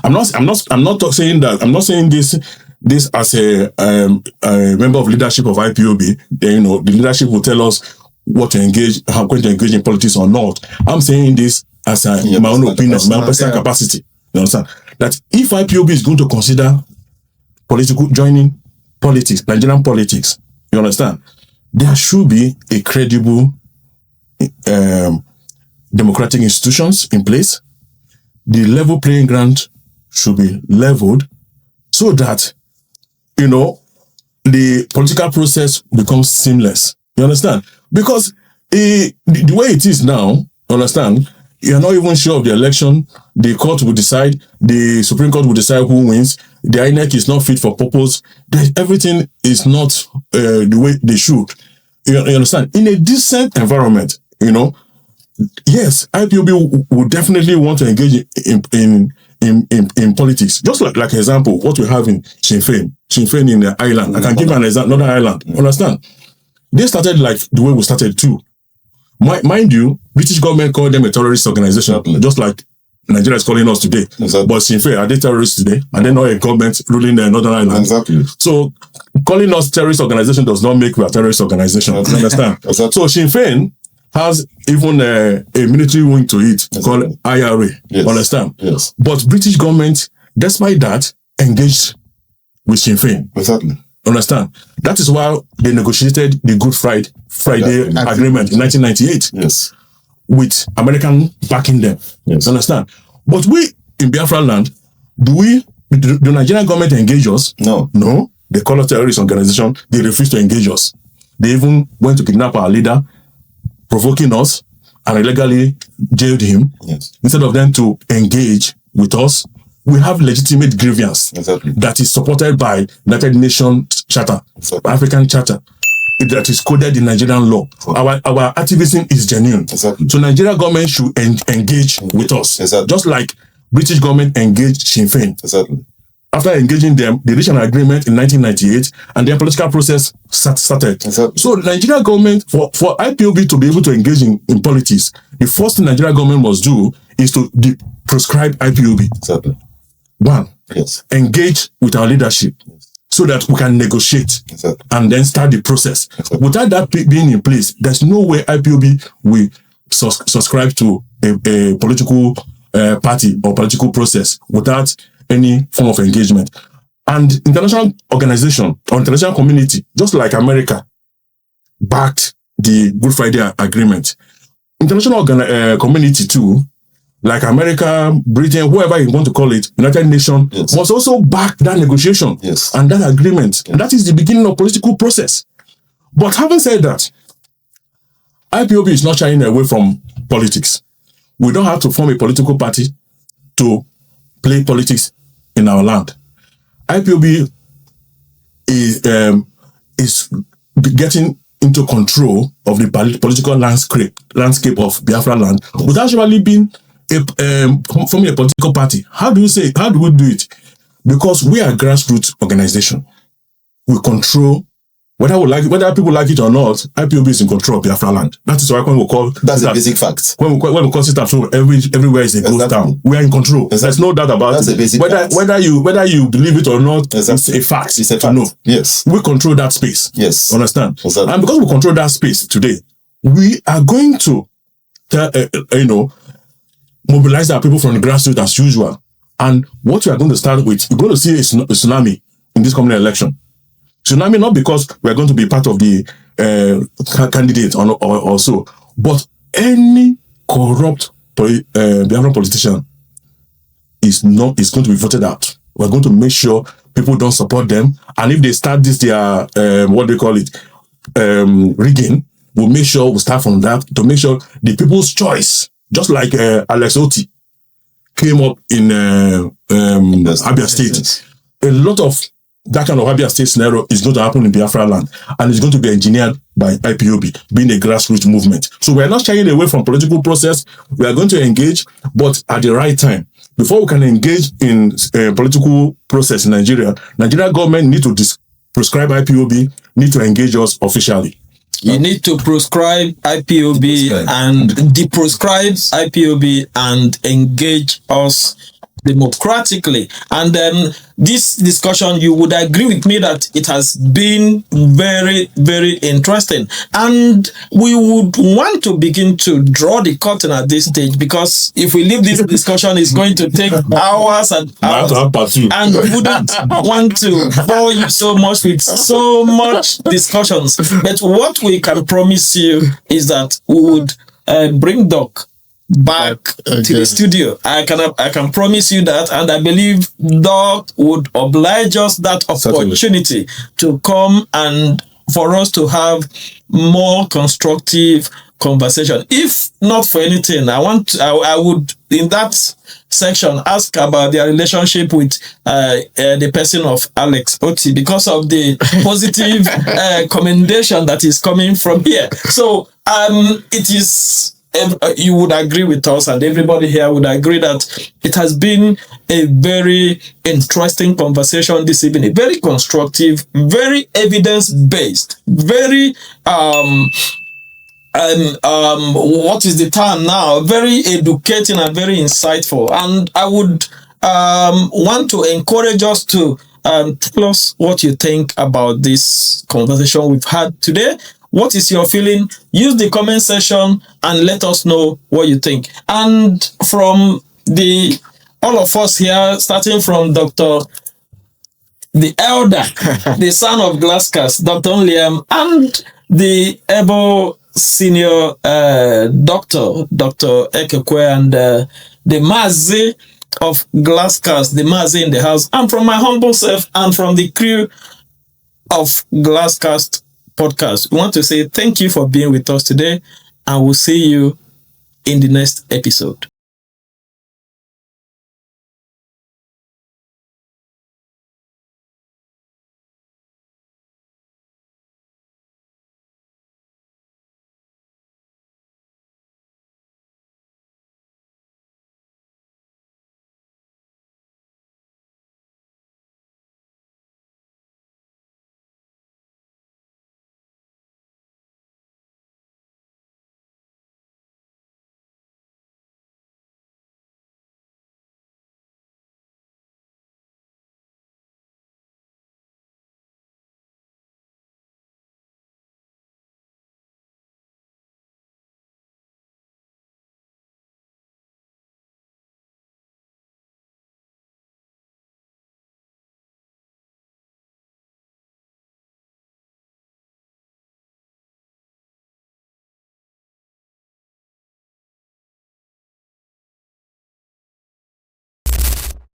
I'm not saying that, I'm not saying this as a member of leadership of IPOB. Then, the leadership will tell us what to engage, how going to engage in politics or not. I'm saying this as my own opinion, my personal capacity. You understand? That if IPOB is going to consider joining politics, Nigerian politics, you understand, there should be a credible democratic institutions in place. The level playing ground should be leveled so that, the political process becomes seamless. You understand? Because the way it is now, you understand, you're not even sure of the election. The court will decide, the Supreme Court will decide who wins. The INEC is not fit for purpose. Everything is not the way they should. You understand? In a decent environment, yes, IPOB would definitely want to engage in politics. Just like example, what we have in Sinn Féin in the island. I can give an example, another island. Understand? They started like the way we started too. Mind you, British government called them a terrorist organization, just like Nigeria is calling us today. Exactly. But Sinn Féin, are they terrorists today? Are they not a government ruling the Northern Ireland? Exactly. So calling us terrorist organization does not make we a terrorist organization. You understand? Exactly. So Sinn Féin has even a military wing to it called IRA. Yes. Understand? Yes. But British government, despite that, engaged with Sinn Féin. Exactly. Understand? That is why they negotiated the Good Friday Agreement in 1998. Yes. with American backing them. Yes. Understand? But we in Biafra land, do the Nigerian government engage us? No. No. They call us terrorist organization. They refuse to engage us. They even went to kidnap our leader, provoking us, and illegally jailed him. Yes. Instead of them to engage with us, we have legitimate grievance Exactly. that is supported by United Nations Charter, Exactly. African Charter, that is coded in Nigerian law. Our activism is genuine. Exactly. So Nigerian government should engage with us. Exactly. Just like British government engaged Sinn Féin. Exactly. After engaging them, they reached an agreement in 1998, and their political process started. Exactly. So the Nigerian government, for IPOB to be able to engage in politics, the first thing Nigerian government must do is to proscribe IPOB. Exactly. One, Yes. engage with our leadership so that we can negotiate Exactly. and then start the process. Exactly. Without that being in place, there's no way IPOB will subscribe to a political party or political process without any form of engagement. And international organization or international community, just like America, backed the Good Friday Agreement. International community too, like America, Britain, whoever you want to call it, United Nations, Yes. must also back that negotiation Yes. and that agreement. And that is the beginning of political process. But having said that, IPOB is not shying away from politics. We don't have to form a political party to play politics in our land. IPOB is getting into control of the political landscape of Biafra land without actually being forming a political party. How do we do it? Because we are a grassroots organization. We control whether people like it or not. IPOB is in control of Biafra land. That is why when we call That's a basic fact. when we call sit so everywhere is a ghost Exactly. town. We are in control. Exactly. There's no doubt about That's it. a basic fact. Whether you believe it or not, Exactly. it's a fact. It's a to fact. know. Yes. We control that space. Yes. Understand? Exactly. And because we control that space today, we are going to mobilize our people from the grassroots as usual. And what we are going to start with, we're going to see a tsunami in this coming election. Tsunami, not because we're going to be part of the candidate or so, but any corrupt Biafran politician is going to be voted out. We're going to make sure people don't support them. And if they start their rigging, we'll make sure we start from that to make sure the people's choice, just like Alex Oti came up in Abia State. Yes. A lot of that kind of Abia State scenario is going to happen in Biafra land, and it's going to be engineered by IPOB, being a grassroots movement. So we are not shying away from political process. We are going to engage, but at the right time. Before we can engage in political process in Nigeria, Nigerian government need to proscribe IPOB, need to engage us officially. You need to proscribe IPOB and deproscribe IPOB and engage us democratically. And then this discussion, you would agree with me that it has been very, very interesting. And we would want to begin to draw the curtain at this stage, because if we leave this discussion, it's going to take hours and hours. And we wouldn't want to bore you so much with so much discussions. But what we can promise you is that we would bring Doc back to the studio. I can promise you that, and I believe Doc would oblige us that opportunity to come and for us to have more constructive conversation. If not for anything, I would in that section ask about their relationship with the person of Alex Oti, because of the positive commendation that is coming from here. So it is, you would agree with us, and everybody here would agree that it has been a very interesting conversation this evening, very constructive, very evidence-based, very what is the term now? Very educating and very insightful. And I would want to encourage us to tell us what you think about this conversation we've had today. What is your feeling? Use the comment section and let us know what you think. And from all of us here, starting from Dr. the elder, the son of Glasscast, Dr. Liam, and the able senior doctor, Dr. Ekekwe, and the Mazi of Glasscast, the Mazi in the house, and from my humble self and from the crew of Glasscast podcast. We want to say thank you for being with us today, and we'll see you in the next episode.